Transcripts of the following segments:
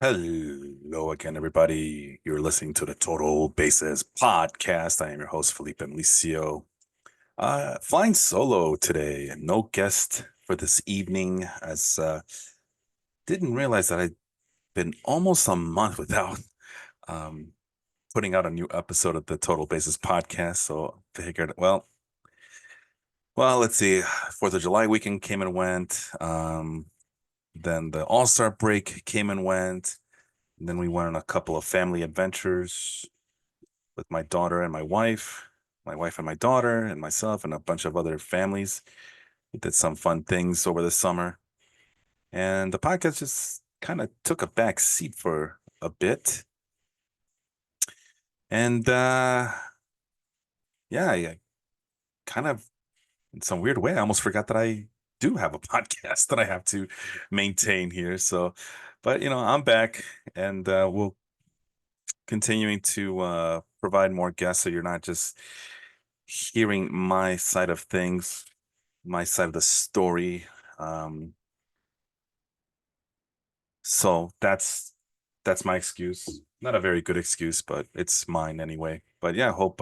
Hello again, everybody. You're listening to the Total Bases podcast. I am your host, Felipe Milicio. Flying solo today. No guest for this evening, as didn't realize that I'd been almost a month without um, putting out a new episode of the Total Bases podcast. So I figured, let's see. Fourth of July weekend came and went. Then the All-Star break came and went. And then we went on a couple of family adventures with my daughter and my wife and my daughter, and myself, and a bunch of other families. We did some fun things over the summer, and the podcast just kind of took a back seat for a bit. And yeah, kind of in some weird way, I almost forgot that I do have a podcast that I have to maintain here. So, but I'm back, and we'll continuing to provide more guests, so you're not just hearing my side of things, my side of the story. Um, so that's my excuse. Not a very good excuse, but it's mine anyway. But yeah, I hope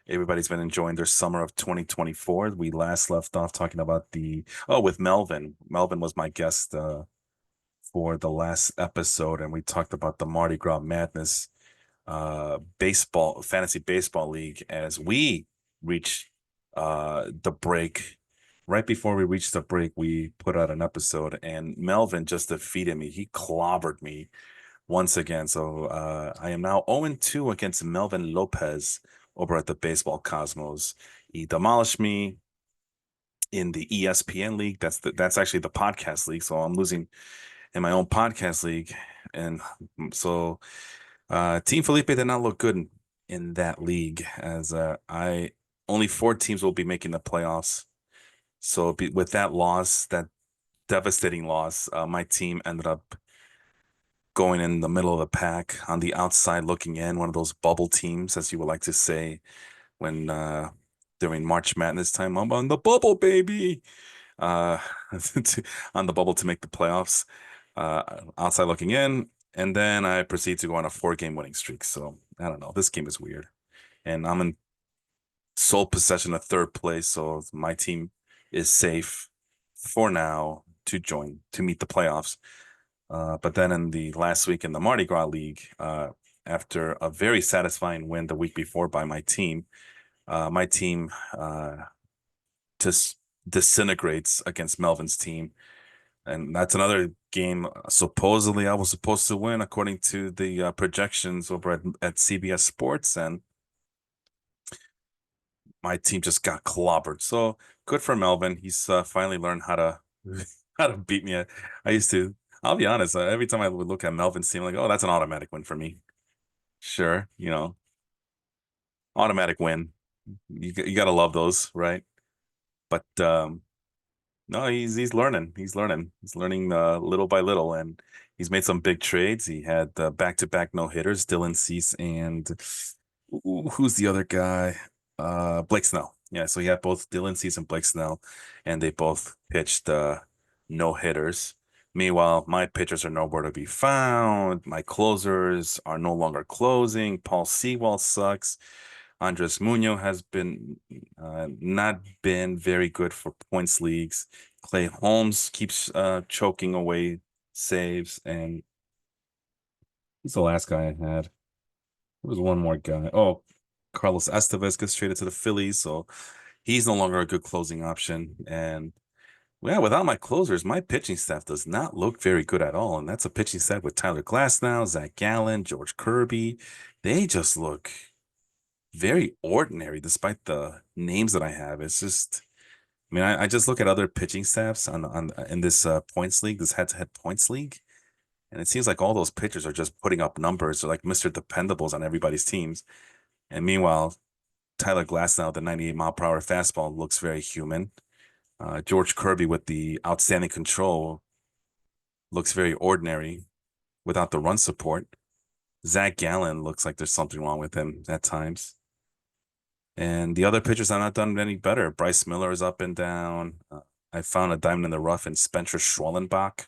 everybody's been enjoying their summer of 2024. We last left off talking about with Melvin. Melvin was my guest for the last episode, and we talked about the Mardi Gras Madness baseball fantasy baseball league as we reach the break. Right before we reached the break, we put out an episode, and Melvin just defeated me. He clobbered me once again. So I am now 0-2 against Melvin Lopez over at the Baseball Cosmos. He demolished me in the ESPN league. That's actually the podcast league. So I'm losing in my own podcast league. And so Team Felipe did not look good in that league, as I only four teams will be making the playoffs. So with that loss, that devastating loss, my team ended up going in the middle of the pack on the outside looking in, one of those bubble teams, as you would like to say, when during March Madness time. I'm on the bubble, baby. Uh, on the bubble to make the playoffs. Outside looking in, and then I proceed to go on a four-game winning streak. So I don't know. This game is weird, and I'm in sole possession of third place. So my team is safe for now to meet the playoffs. But then in the last week in the Mardi Gras League, after a very satisfying win the week before by my team just disintegrates against Melvin's team. And that's another game supposedly I was supposed to win according to the projections over at CBS Sports, and my team just got clobbered. So good for Melvin. He's finally learned how to how to beat me. I used to. I'll be honest. Every time I would look at Melvin's team, like, oh, that's an automatic win for me. Sure, automatic win. You gotta love those, right? But no, he's learning. He's learning. He's learning little by little, and he's made some big trades. He had back-to-back no-hitters, Dylan Cease and who's the other guy? Blake Snell. Yeah, so he had both Dylan Cease and Blake Snell, and they both pitched no-hitters. Meanwhile, my pitchers are nowhere to be found. My closers are no longer closing. Paul Sewell sucks. Andres Munoz has been not been very good for points leagues. Clay Holmes keeps choking away saves, and he's the last guy I had. There was one more guy. Oh, Carlos Estevez gets traded to the Phillies, so he's no longer a good closing option. And yeah, without my closers, my pitching staff does not look very good at all. And that's a pitching staff with Tyler Glasnow, Zach Gallen, George Kirby. They just look very ordinary despite the names that I have. It's just, I mean, I just look at other pitching staffs on in this points league, this head-to-head points league, and it seems like all those pitchers are just putting up numbers. They're like Mr. Dependables on everybody's teams. And meanwhile, Tyler Glasnow, the 98 mile per hour fastball, looks very human. George Kirby with the outstanding control looks very ordinary without the run support. Zach Gallen looks like there's something wrong with him at times. And the other pitchers are not done any better. Bryce Miller is up and down. I found a diamond in the rough in Spencer Schwellenbach,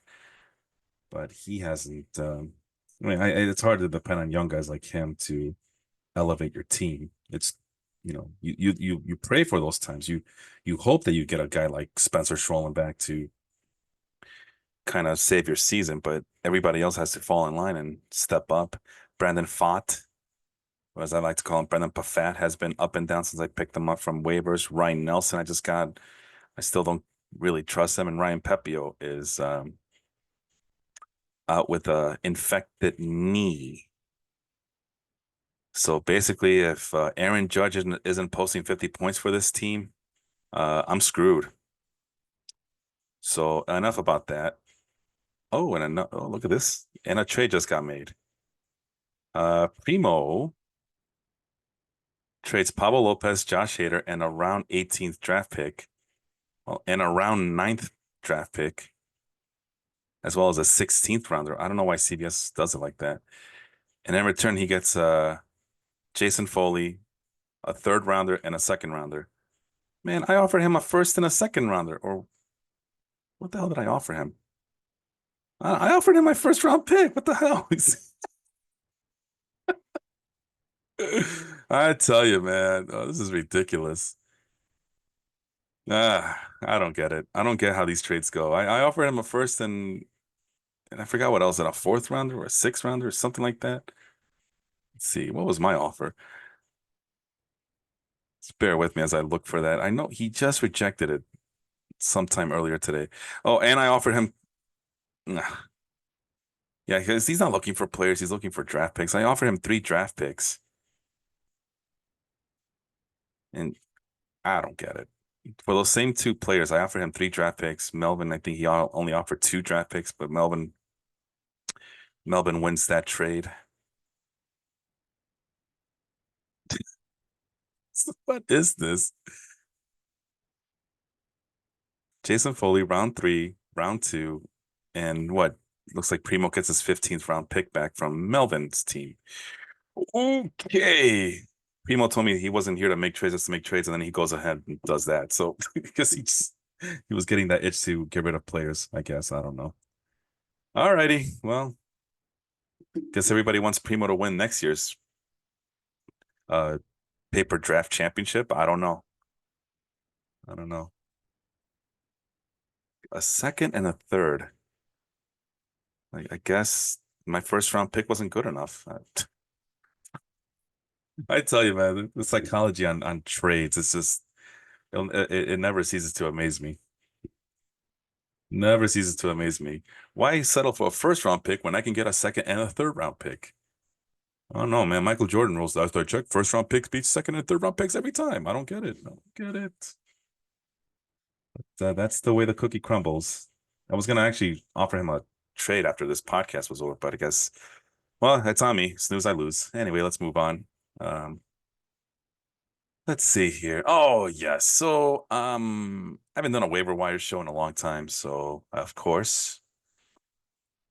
but he hasn't. I mean, it's hard to depend on young guys like him to elevate your team. It's you pray for those times. You hope that you get a guy like Spencer Strolling back to kind of save your season, but everybody else has to fall in line and step up. Brandon Fott, or as I like to call him, Brendan Pafat, has been up and down since I picked him up from waivers. Ryan Nelson, I still don't really trust him, and Ryan Pepio is out with a infected knee. So basically, if Aaron Judge isn't posting 50 points for this team, I'm screwed. So enough about that. Oh, oh, look at this. And a trade just got made. Primo trades Pablo Lopez, Josh Hader, and a round 18th draft pick, and a round 9th draft pick, as well as a 16th rounder. I don't know why CBS does it like that. And in return, he gets Jason Foley, a third rounder, and a second rounder. Man, I offered him a first and a second rounder. Or what the hell did I offer him? I offered him my first round pick. What the hell? I tell you, man, this is ridiculous. I don't get it. I don't get how these trades go. I offered him a first and I forgot what else, a fourth rounder or a sixth rounder or something like that. Let's see, what was my offer? Just bear with me as I look for that. I know he just rejected it sometime earlier today. Oh, and I offered him, nah, yeah, because he's not looking for players, he's looking for draft picks. I offered him 3 draft picks, and I don't get it. For those same 2 players, I offered him 3 draft picks. Melvin, I think he only offered 2 draft picks, but Melvin wins that trade. What is this? Jason Foley, round 3, round 2, and what looks like Primo gets his 15th round pick back from Melvin's team. Okay. Primo told me he wasn't here to make trades, just to make trades, and then he goes ahead and does that. So because he was getting that itch to get rid of players, I guess. I don't know. All righty. Well, guess everybody wants Primo to win next year's uh paper draft championship. I don't know. I don't know. A second and a third. I guess my first round pick wasn't good enough. I tell you, man, the psychology on trades, it's just it never ceases to amaze me. Never ceases to amaze me. Why settle for a first round pick when I can get a second and a third round pick? I don't know, man. Michael Jordan rules. Last I checked, first round picks beats second and third round picks every time. I don't get it. I don't get it. That's the way the cookie crumbles. I was gonna actually offer him a trade after this podcast was over, but I guess, well, that's on me. Snooze, I lose. Anyway, let's move on. Um, let's see here. Oh, yes. So, I haven't done a waiver wire show in a long time, so of course,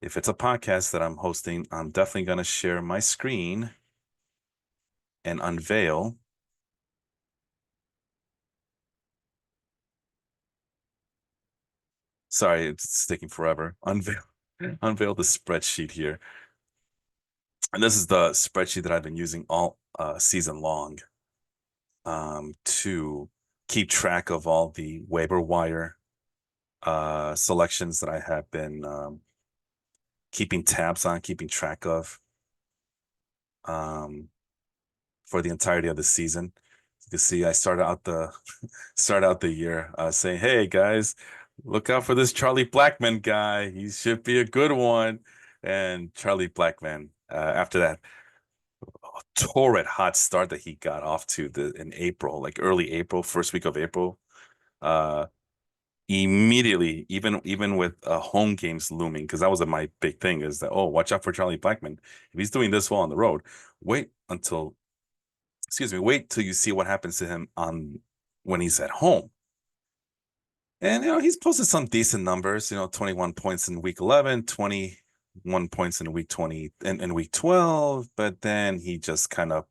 if it's a podcast that I'm hosting, I'm definitely gonna share my screen and unveil. Sorry, it's taking forever. Unveil the spreadsheet here. And this is the spreadsheet that I've been using all season long to keep track of all the waiver wire selections that I have been keeping tabs on, keeping track of um, for the entirety of the season. You can see I started out the start out the year saying, "Hey guys, look out for this Charlie Blackman guy. He should be a good one." And Charlie Blackman, after that torrid hot start that he got off to in April, like early April, first week of April, uh, immediately, even with home games looming, because that was my big thing is that, oh, watch out for Charlie Blackman. If he's doing this well on the road, wait until, excuse me, wait till you see what happens to him on when he's at home. And he's posted some decent numbers, 21 points in week 11, 21 points in week 20 and in week 12, but then he just kind of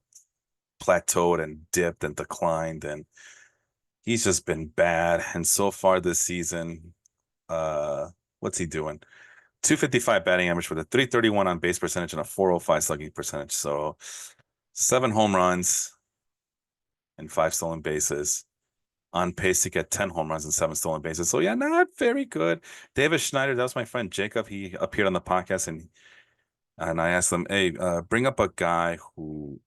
plateaued and dipped and declined, and he's just been bad. And so far this season, uh, what's he doing? 255 batting average with a 331 on base percentage and a 405 slugging percentage. So 7 home runs and 5 stolen bases. On pace to get 10 home runs and 7 stolen bases. So yeah, not very good. David Schneider, that was my friend Jacob. He appeared on the podcast and I asked him, hey, bring up a guy who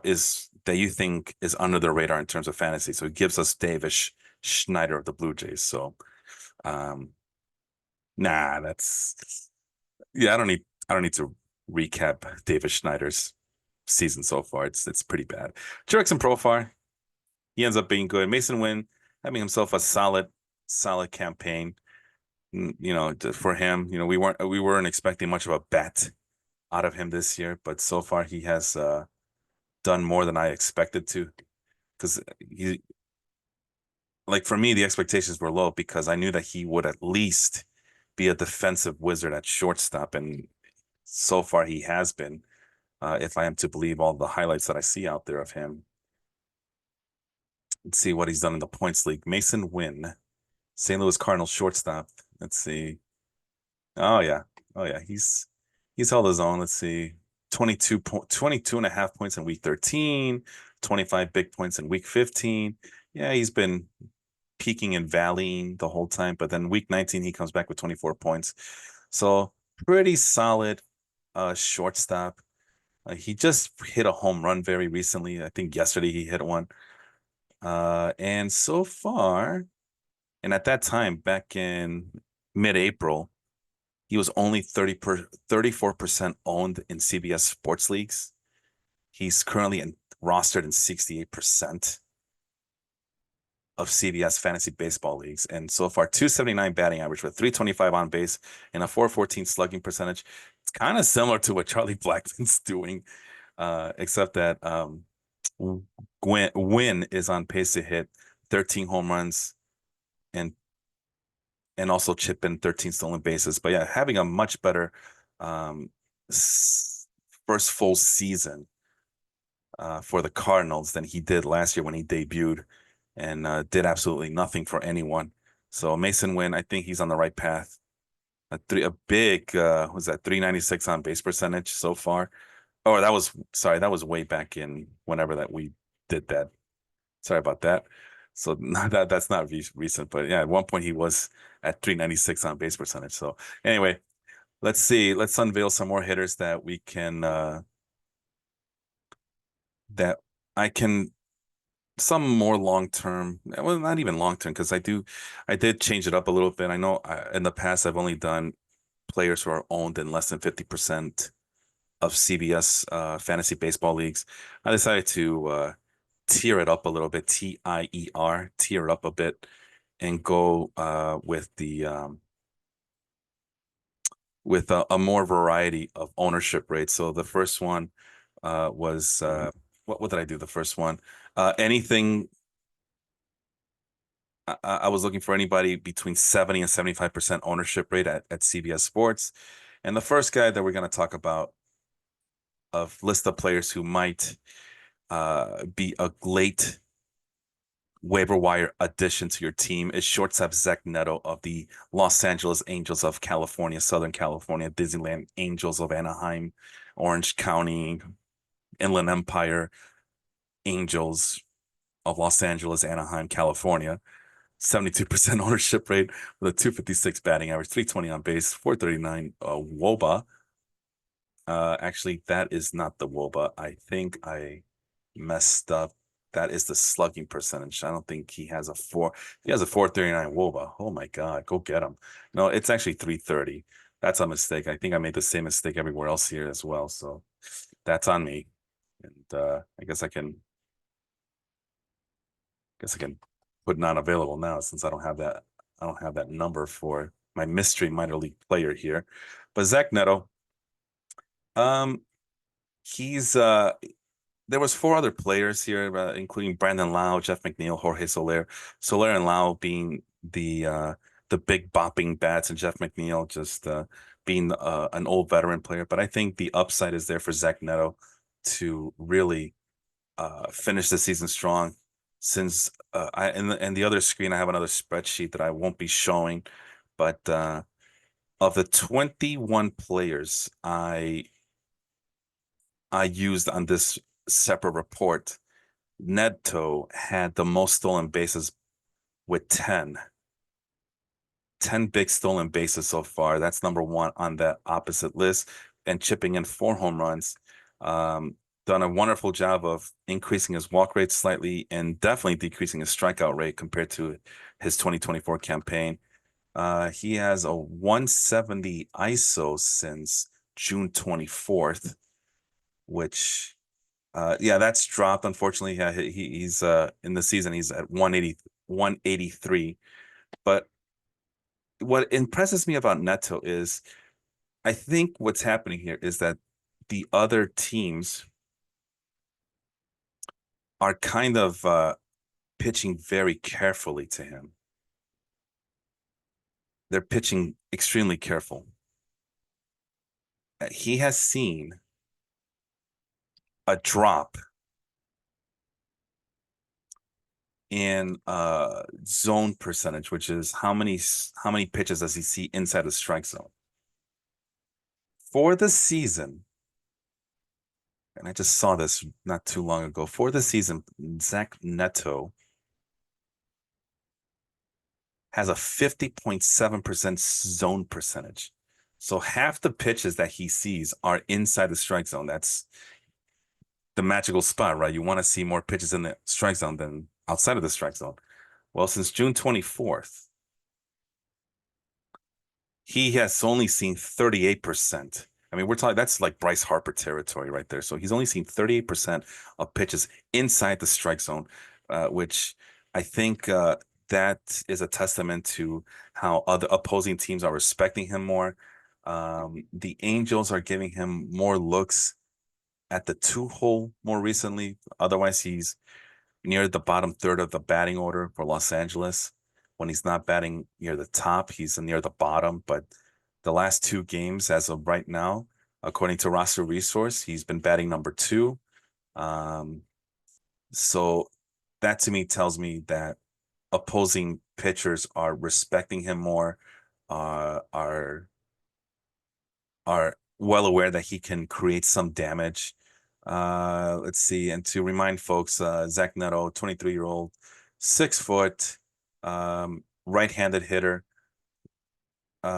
is that you think is under the radar in terms of fantasy. So he gives us David Schneider of the Blue Jays. So um nah, that's yeah, I don't need to recap David Schneider's season so far. It's pretty bad. Jurickson Profar, he ends up being good. Mason Wynn having himself a solid campaign. For him, we weren't expecting much of a bet out of him this year, but so far he has done more than I expected to. Because he, like for me, the expectations were low because I knew that he would at least be a defensive wizard at shortstop, and so far he has been. If I am to believe all the highlights that I see out there of him. Let's see what he's done in the points league. Mason Wynn, St. Louis Cardinals shortstop. Let's see. Oh yeah. Oh yeah. He's held his own. Let's see. 22 and a half points in week 13, 25 big points in week 15. Yeah, he's been peaking and valleying the whole time, but then week 19 he comes back with 24 points. So pretty solid shortstop. He just hit a home run very recently. I think yesterday he hit one. And so far, and at that time, back in mid-April, he was only 34% owned in CBS sports leagues. He's currently rostered in 68% of CBS fantasy baseball leagues. And so far, 279 batting average with 325 on base and a 414 slugging percentage. It's kind of similar to what Charlie Blackmon's doing, except that Wynn is on pace to hit 13 home runs and also chip in 13 stolen bases. But yeah, having a much better um, first full season for the Cardinals than he did last year when he debuted and did absolutely nothing for anyone. So Mason Wynn, I think he's on the right path. A big was that 396 on base percentage so far. Oh, that was way back in whenever that we did that. Sorry about that. So that's not recent, but yeah, at one point he was at 396 on base percentage. So anyway, let's see. Let's unveil some more hitters that we can that I can some more long term. Well, not even long term because I did change it up a little bit. I know in the past I've only done players who are owned in less than 50% of CBS fantasy baseball leagues. I decided to tier it up a little bit, tier it up a bit, and go with the with a more variety of ownership rates. So the first one was what did I do? The first one, anything. I was looking for anybody between 70 and 75% ownership rate at CBS Sports. And the first guy that we're going to talk about of list of players who might be a late waiver wire addition to your team is shortstop Zach Neto of the Los Angeles Angels of California, Southern California, Disneyland Angels of Anaheim, Orange County, Inland Empire, Angels of Los Angeles, Anaheim, California. 72% ownership rate with a 256 batting average, 320 on base, 439 WOBA. Actually, that is not the WOBA. I think I messed up. That is the slugging percentage. I don't think he has a four. He has a 439 WOBA. Oh my God, go get him. No, it's actually 330. That's a mistake. I think I made the same mistake everywhere else here as well. So that's on me. And I guess I can put not available now since I don't have that. I don't have that number for my mystery minor league player here. But Zach Neto, um, he's there was 4 other players here, including Brandon Lau, Jeff McNeil, Jorge Soler. Soler and Lau being the big bopping bats, and Jeff McNeil just being an old veteran player. But I think the upside is there for Zach Neto to really finish the season strong. Since I and the other screen, I have another spreadsheet that I won't be showing, but Of the 21 players I used on this separate report, Neto had the most stolen bases with 10 big stolen bases so far. That's number one on that opposite list, and chipping in 4 home runs. Um, Done a wonderful job of increasing his walk rate slightly and definitely decreasing his strikeout rate compared to his 2024 campaign. He has a 170 ISO since June 24th, which yeah, that's dropped unfortunately. Yeah, he's in the season he's at 180 183. But what impresses me about Neto is I think what's happening here is that the other teams are kind of pitching very carefully to him. They're pitching extremely careful. He has seen a drop in zone percentage, which is how many pitches does he see inside the strike zone for the season. And I just saw this not too long ago. For the season, Zach Neto has a 50.7% zone percentage. So half the pitches that he sees are inside the strike zone. That's the magical spot, right? You want to see more pitches in the strike zone than outside of the strike zone. Well, since June 24th, he has only seen 38%. I mean, we're talking that's like Bryce Harper territory right there. So he's only seen 38% of pitches inside the strike zone, which I think that is a testament to how other opposing teams are respecting him more. The Angels are giving him more looks at the 2 hole more recently. Otherwise, he's near the bottom third of the batting order for Los Angeles. When he's not batting near the top, he's near the bottom. But the last 2 games, as of right now, according to Roster Resource, he's been batting number 2. Um, so that to me tells me that opposing pitchers are respecting him more, uh, are are well aware that he can create some damage. Let's see. And to remind folks, Zach Neto, 23-year-old, 6 foot, right-handed hitter,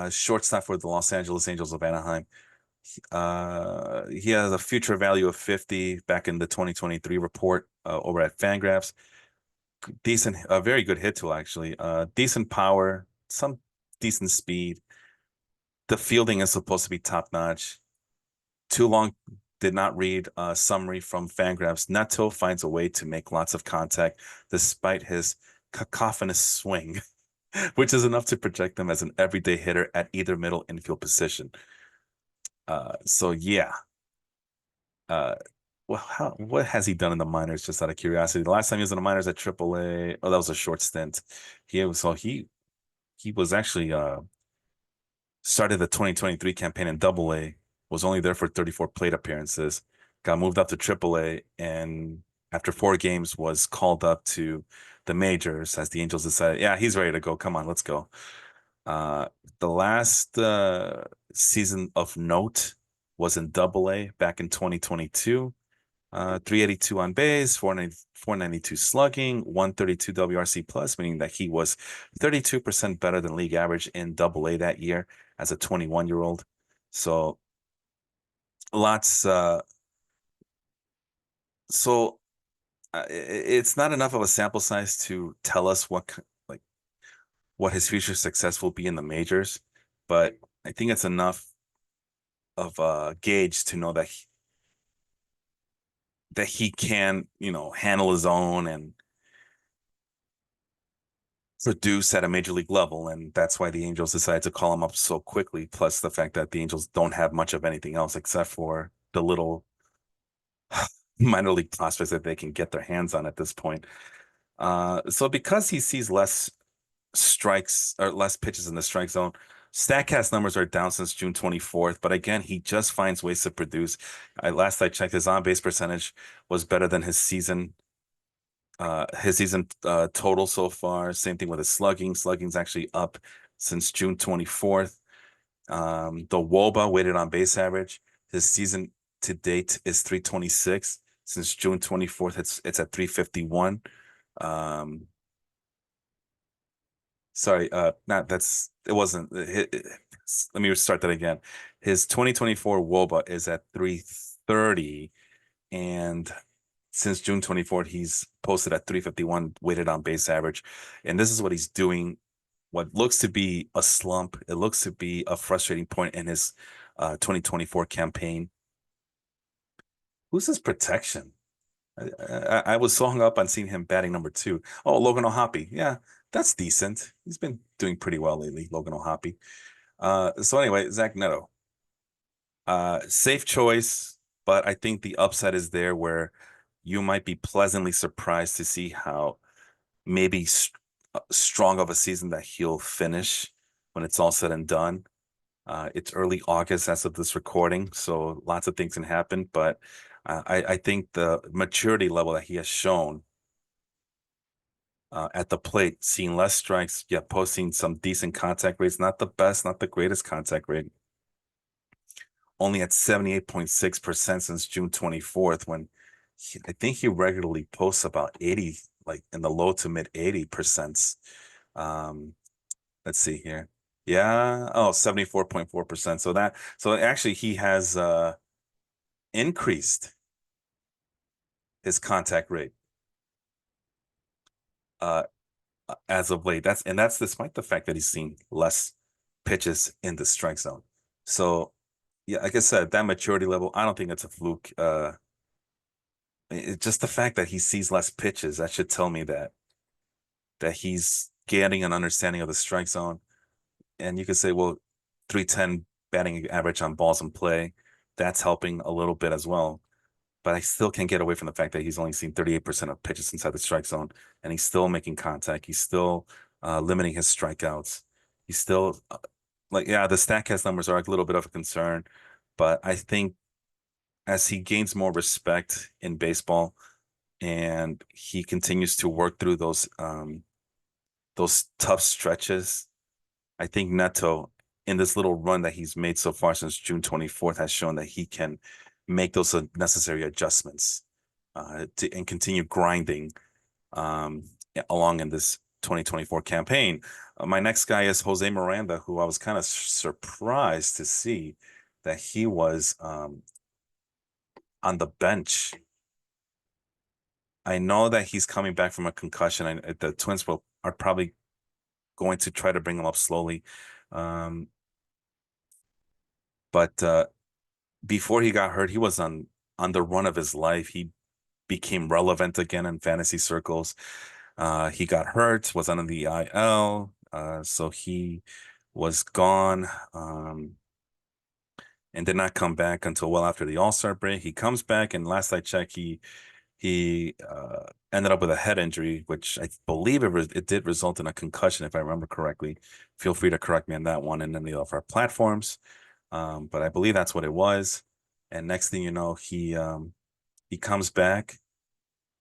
shortstop for the Los Angeles Angels of Anaheim. He has a future value of 50 back in the 2023 report over at Fangraphs. Decent, a very good hit tool, actually. Decent power, some decent speed. The fielding is supposed to be top notch. Too long did not read a summary from Fangraphs. Neto finds a way to make lots of contact despite his cacophonous swing, which is enough to project him as an everyday hitter at either middle infield position. So yeah. Uh, what has he done in the minors? Just out of curiosity, the last time he was in the minors at AAA, oh, that was a short stint. He was actually started the 2023 campaign in AA, was only there for 34 plate appearances, got moved up to AAA, and after 4 games was called up to the majors as the Angels decided, yeah, he's ready to go. Come on, let's go. Uh, the last season of note was in AA back in 2022. 382 on base, 492 slugging, 132 WRC plus, meaning that he was 32% better than league average in AA that year as a 21-year-old. So lots. So it's not enough of a sample size to tell us like what his future success will be in the majors, but I think it's enough of a gauge to know that he can, handle his own and produce at a major league level. And that's why the Angels decided to call him up so quickly. Plus the fact that the Angels don't have much of anything else except for the little minor league prospects that they can get their hands on at this point. So because he sees less strikes or less pitches in the strike zone, Statcast numbers are down since June 24th, but again, he just finds ways to produce. Last I checked, his on base percentage was better than his season total so far. Same thing with his slugging. Slugging's actually up since June 24th. The WOBA, weighted on base average, his season to date is 326. Since June 24th, it's at 351. Um, sorry, not that's it wasn't. Let me start that again. His 2024 WOBA is at 330, and since June 24th, he's posted at 351 weighted on base average. And this is what he's doing. What looks to be a slump. It looks to be a frustrating point in his 2024 campaign. Who's his protection? I was so hung up on seeing him batting number two. Oh, Logan O'Hoppe. Yeah, that's decent. He's been doing pretty well lately, Logan O'Hoppe. So anyway, Zach Neto. Safe choice, but I think the upside is there where you might be pleasantly surprised to see how maybe strong of a season that he'll finish when it's all said and done. It's early August as of this recording, so lots of things can happen. But I think the maturity level that he has shown at the plate, seeing less strikes, yet posting some decent contact rates, not the best, not the greatest contact rate, only at 78.6% since June 24th, when I think he regularly posts about 80, like in the low to mid 80%. Um, let's see here. Yeah. Oh, 74.4%. So actually he has increased his contact rate uh as of late. That's despite the fact that he's seen less pitches in the strike zone. So yeah, like I said, that maturity level, I don't think it's a fluke. It's just the fact that he sees less pitches, that should tell me that he's getting an understanding of the strike zone. And you could say, well, 310 batting average on balls in play, that's helping a little bit as well. But I still can't get away from the fact that he's only seen 38% of pitches inside the strike zone, and he's still making contact. He's still limiting his strikeouts. He's still like, yeah, the Statcast numbers are a little bit of a concern, but I think as he gains more respect in baseball and he continues to work through those tough stretches, I think Neto, in this little run that he's made so far since June 24th, has shown that he can make those necessary adjustments and continue grinding um, along in this 2024 campaign. My next guy is Jose Miranda, who I was kind of surprised to see that he was on the bench. I know that he's coming back from a concussion, and the Twins are probably going to try to bring him up slowly. Um, but before he got hurt, he was on the run of his life. He became relevant again in fantasy circles. He got hurt, was on the IL, so he was gone, and did not come back until well after the All-Star break. He comes back, and last I checked, he ended up with a head injury, which I believe it did result in a concussion, if I remember correctly. Feel free to correct me on that one in any of our platforms. But I believe that's what it was. And next thing you know, he comes back,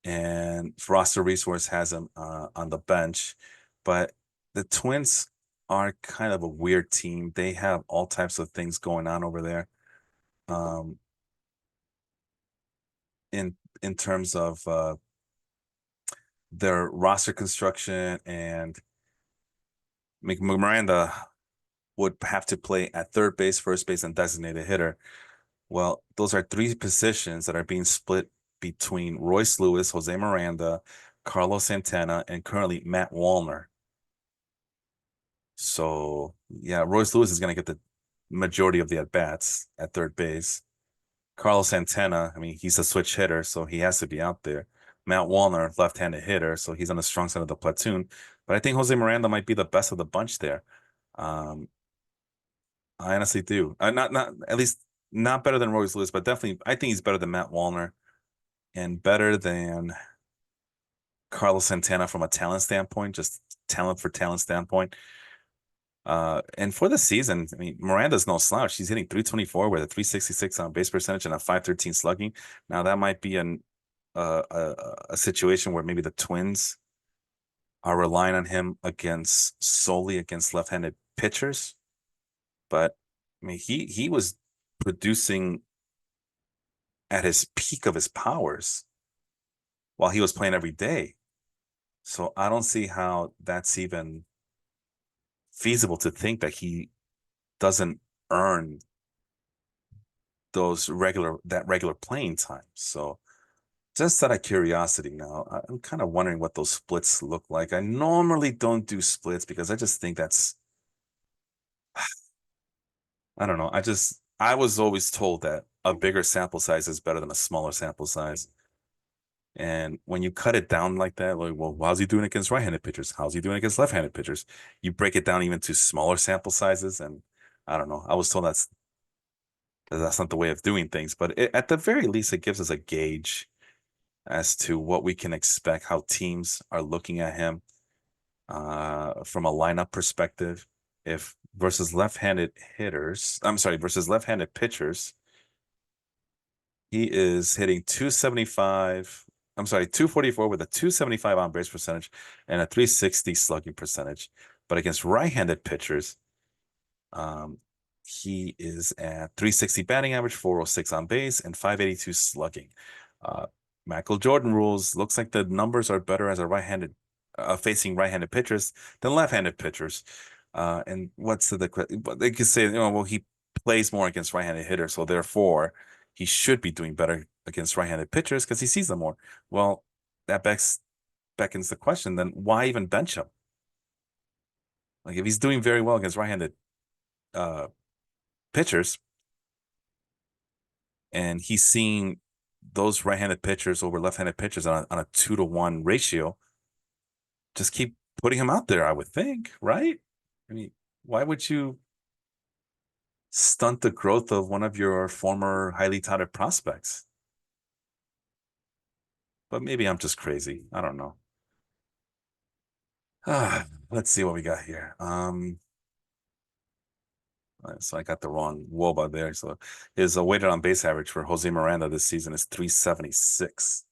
and Roster Resource has him on the bench. But the Twins are kind of a weird team. They have all types of things going on over there. Um, in terms of their roster construction, and Miranda would have to play at third base, first base, and designated hitter. Well, those are three positions that are being split between Royce Lewis, Jose Miranda, Carlos Santana, and currently Matt Wallner. So yeah, Royce Lewis is going to get the majority of the at bats at third base. Carlos Santana, I mean, he's a switch hitter, so he has to be out there. Matt Wallner, left-handed hitter, so he's on the strong side of the platoon. But I think Jose Miranda might be the best of the bunch there. Um, I honestly do. Not at least not better than Royce Lewis, but definitely I think he's better than Matt Wallner and better than Carlos Santana from a talent standpoint, just talent for talent standpoint. And for the season, I mean, Miranda's no slouch. He's hitting 324 with a 366 on base percentage and a 513 slugging. Now that might be a situation where maybe the Twins are relying on him solely against left-handed pitchers, but I mean, he was producing at his peak of his powers while he was playing every day. So I don't see how that's even feasible to think that he doesn't earn that regular playing time. So just out of curiosity now, I'm kind of wondering what those splits look like. I normally don't do splits because I just think that's I don't know. I was always told that a bigger sample size is better than a smaller sample size. And when you cut it down like that, like, well, how's he doing against right-handed pitchers? How's he doing against left-handed pitchers? You break it down even to smaller sample sizes, and I don't know. I was told that's not the way of doing things, but at the very least, it gives us a gauge as to what we can expect, how teams are looking at him from a lineup perspective. If versus left-handed hitters, I'm sorry, versus left-handed pitchers, he is hitting 275. I'm sorry, 244 with a 275 on base percentage and a 360 slugging percentage. But against right-handed pitchers, um, he is at 360 batting average, 406 on base, and 582 slugging. Uh, Michael Jordan rules. Looks like the numbers are better as a right-handed facing right-handed pitchers than left-handed pitchers. And what's but they could say, well, he plays more against right-handed hitters, so therefore he should be doing better against right-handed pitchers because he sees them more. Well, that beckons the question, then why even bench him? Like if he's doing very well against right-handed uh, pitchers, and he's seeing those right-handed pitchers over left-handed pitchers on a 2-to-1 ratio, just keep putting him out there, I would think, right? I mean, why would you stunt the growth of one of your former highly touted prospects? But maybe I'm just crazy. I don't know. Let's see what we got here. So I got the wrong Woba there. So his weighted on base average for Jose Miranda this season is 376.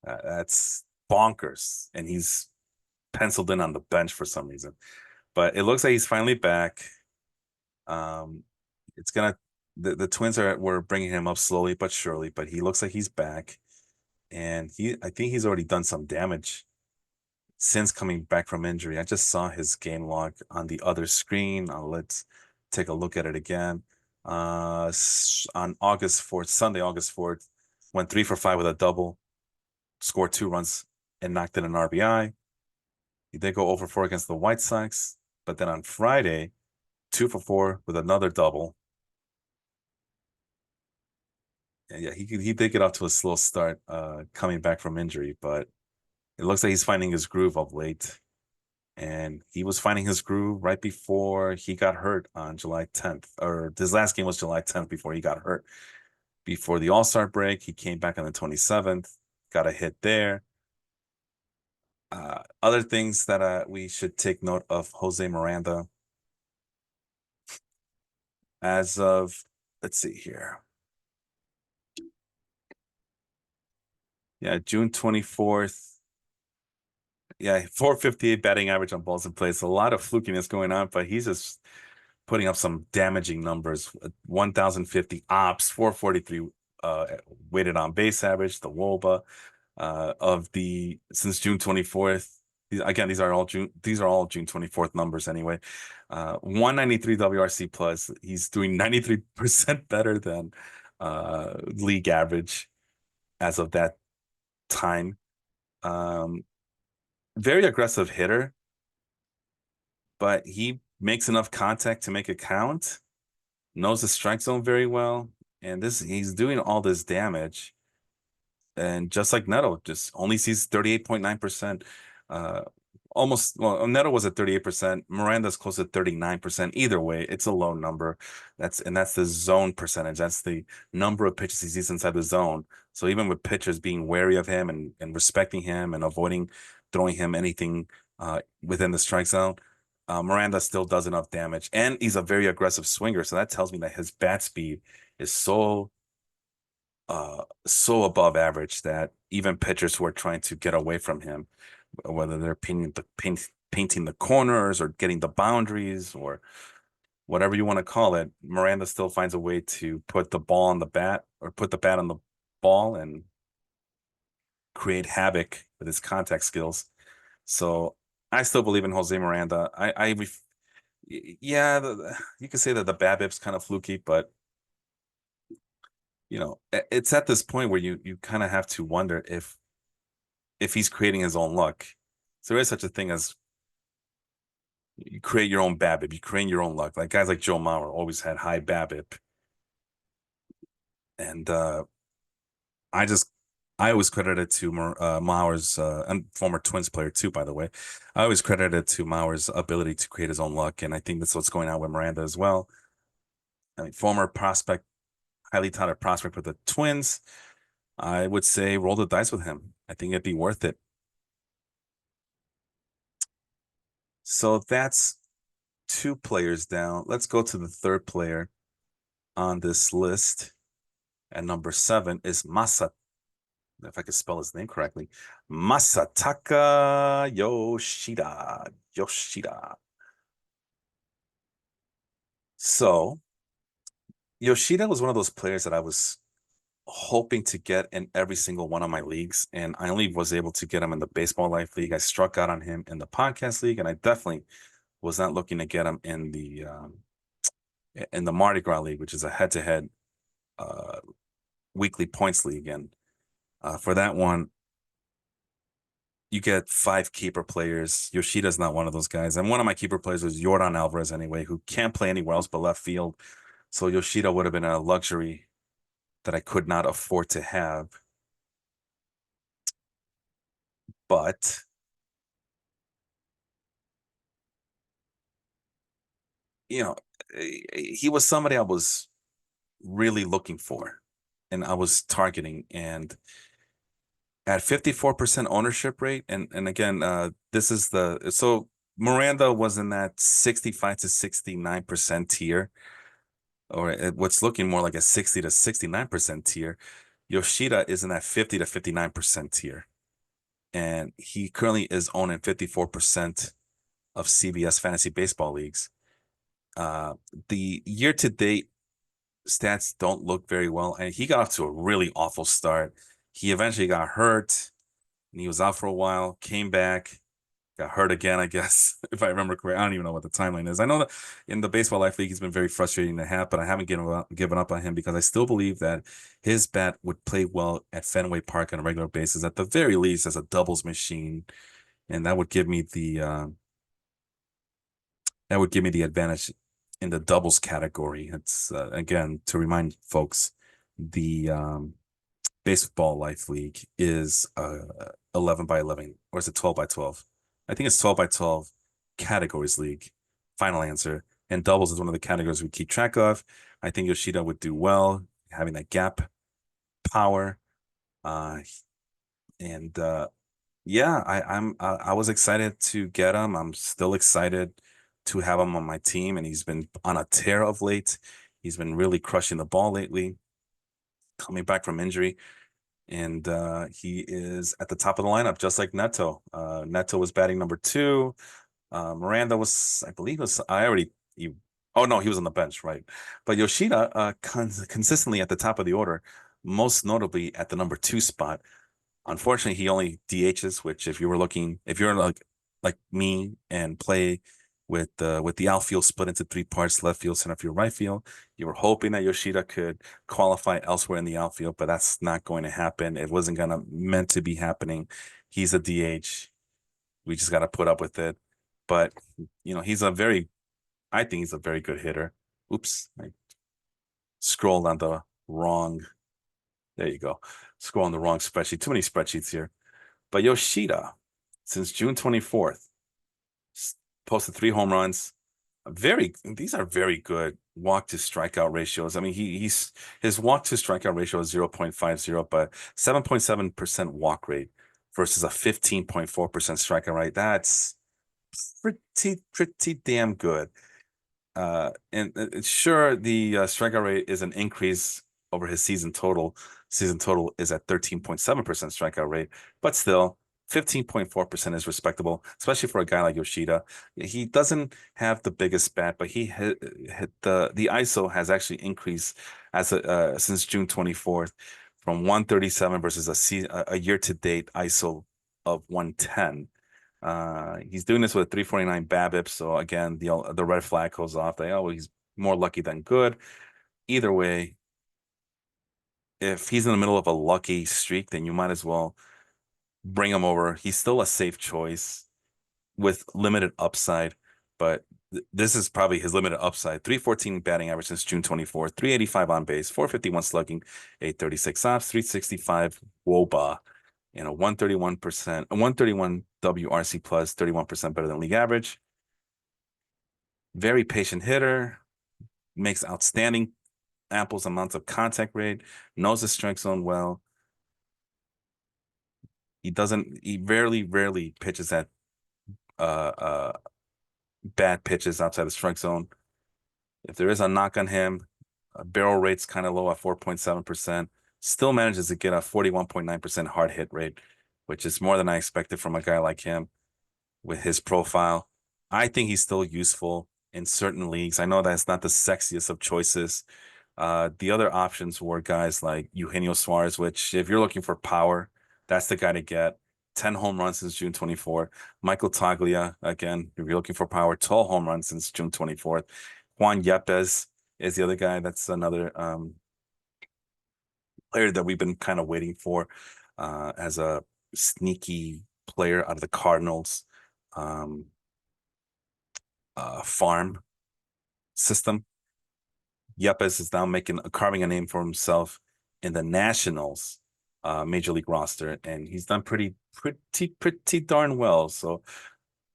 That's bonkers. And he's penciled in on the bench for some reason. But it looks like he's finally back. Um, it's gonna the Twins were bringing him up slowly but surely, but he looks like he's back. And I think he's already done some damage since coming back from injury. I just saw his game log on the other screen. Let's take a look at it again. On August 4th, Sunday, August 4th, went 3 for 5 with a double, scored 2 runs, and knocked in an RBI. He did go over 4 against the White Sox, but then on Friday, 2 for 4 with another double. And yeah, he did get off to a slow start coming back from injury, but it looks like he's finding his groove of late. And he was finding his groove right before he got hurt on July 10th, or his last game was July 10th before he got hurt. Before the All-Star break, he came back on the 27th, got a hit there. Other things that we should take note of Jose Miranda as of, let's see here. Yeah, June 24th. Yeah, 458 batting average on balls in play. It's a lot of flukiness going on, but he's just putting up some damaging numbers. 1,050 ops, 443 weighted on base average, the WOBA of the since June 24th. Again, these are all June 24th numbers anyway. 193 WRC plus. He's doing 93% better than league average as of that time. Um, Very aggressive hitter, but he makes enough contact to make it count, knows the strike zone very well, and he's doing all this damage. And just like Neto, just only sees 38.9%. Uh, Neto was at 38%. Miranda's close to 39%. Either way, it's a low number. That's the zone percentage. That's the number of pitches he sees inside the zone. So even with pitchers being wary of him and respecting him and avoiding throwing him anything within the strike zone, Miranda still does enough damage. And he's a very aggressive swinger. So that tells me that his bat speed is so above average that even pitchers who are trying to get away from him, whether they're painting the corners or getting the boundaries or whatever you want to call it, Miranda still finds a way to put the ball on the bat or put the bat on the ball and create havoc with his contact skills. So I still believe in Jose Miranda. Yeah, you can say that the BABIP's kind of fluky, but it's at this point where you kind of have to wonder if he's creating his own luck. So there is such a thing as you create your own BABIP, you create your own luck. Like guys like Joe Mauer always had high BABIP, and I just I always credit it to Mauer's and former Twins player too, by the way. I always credit it to Mauer's ability to create his own luck, and I think that's what's going on with Miranda as well. I mean, former prospect, highly touted prospect with the Twins. I would say roll the dice with him. I think it'd be worth it. So that's two players down. Let's go to the third player on this list. And number 7 is Masa. If I could spell his name correctly, Masataka Yoshida. Yoshida. So Yoshida was one of those players that I was hoping to get in every single one of my leagues, and I only was able to get him in the Baseball Life League. I struck out on him in the Podcast League, and I definitely was not looking to get him in the Mardi Gras League, which is a head-to-head weekly points league. And for that one, you get 5 keeper players. Yoshida's not one of those guys. And one of my keeper players was Jordan Alvarez anyway, who can't play anywhere else but left field. So Yoshida would have been a luxury that I could not afford to have. But you know, he was somebody I was really looking for and I was targeting. And at 54% ownership rate, and again, this is so Miranda was in that 65 to 69% tier, or what's looking more like a 60 to 69% tier. Yoshida is in that 50 to 59% tier. And he currently is owning 54% of CBS fantasy baseball leagues. Uh, the year to date stats don't look very well, and he got off to a really awful start. He eventually got hurt, and he was out for a while. Came back, got hurt again, I guess, if I remember correctly. I don't even know what the timeline is. I know that in the Baseball Life League, he's been very frustrating to have, but I haven't given up on him because I still believe that his bat would play well at Fenway Park on a regular basis, at the very least as a doubles machine, and that would give me the advantage in the doubles category. It's again to remind folks, the Baseball Life League is 11 by 11, or is it 12 by 12? I think it's 12 by 12 categories league. Final answer. And doubles is one of the categories we keep track of. I think Yoshida would do well having that gap power. Uh, and yeah, I was excited to get him. I'm still excited to have him on my team, and he's been on a tear of late. He's been really crushing the ball lately, coming back from injury, and he is at the top of the lineup, just like Neto. Neto was batting number 2. Miranda was, I believe, oh no, he was on the bench, right? But Yoshida, consistently at the top of the order, most notably at the number 2 spot. Unfortunately, he only DHs, which if you're like me and play with the outfield split into 3 parts, left field, center field, right field, you were hoping that Yoshida could qualify elsewhere in the outfield, but that's not going to happen. It wasn't gonna meant to be happening. He's a DH. We just got to put up with it. But I think he's a very good hitter. Oops, I scrolled on the wrong. There you go. Scroll on the wrong spreadsheet. Too many spreadsheets here. But Yoshida, since June 24th, posted 3 home runs. These are very good walk to strikeout ratios. I mean, his walk to strikeout ratio is 0.50, but 7.7% walk rate versus a 15.4% strikeout rate. That's pretty damn good. And sure, the strikeout rate is an increase over his season total. Season total is at 13.7% strikeout rate, but still, 15.4% is respectable, especially for a guy like Yoshida. He doesn't have the biggest bat, but hit the ISO has actually increased since June 24th from 137 versus a year to date ISO of 110. He's doing this with a 349 BABIP, so again, the red flag goes off. He's more lucky than good. Either way, if he's in the middle of a lucky streak, then you might as well bring him over. He's still a safe choice with limited upside, but this is probably his limited upside. 314 batting average since June 24th, 385 on base, 451 slugging, 836 ops, 365 WOBA, and a 131 WRC plus, 31% better than league average. Very patient hitter, makes outstanding ample amounts of contact rate, knows the strike zone well. He rarely pitches at bad pitches outside the strike zone. If there is a knock on him, barrel rate's kind of low at 4.7%. Still manages to get a 41.9% hard hit rate, which is more than I expected from a guy like him with his profile. I think he's still useful in certain leagues. I know that's not the sexiest of choices. The other options were guys like Eugenio Suarez, which if you're looking for power, that's the guy to get. 10 home runs since June 24th. Michael Toglia, again, if you're looking for power, 12 home runs since June 24th. Juan Yepes is the other guy. That's another player that we've been kind of waiting for as a sneaky player out of the Cardinals farm system. Yepes is now carving a name for himself in the Nationals major league roster, and he's done pretty darn well. So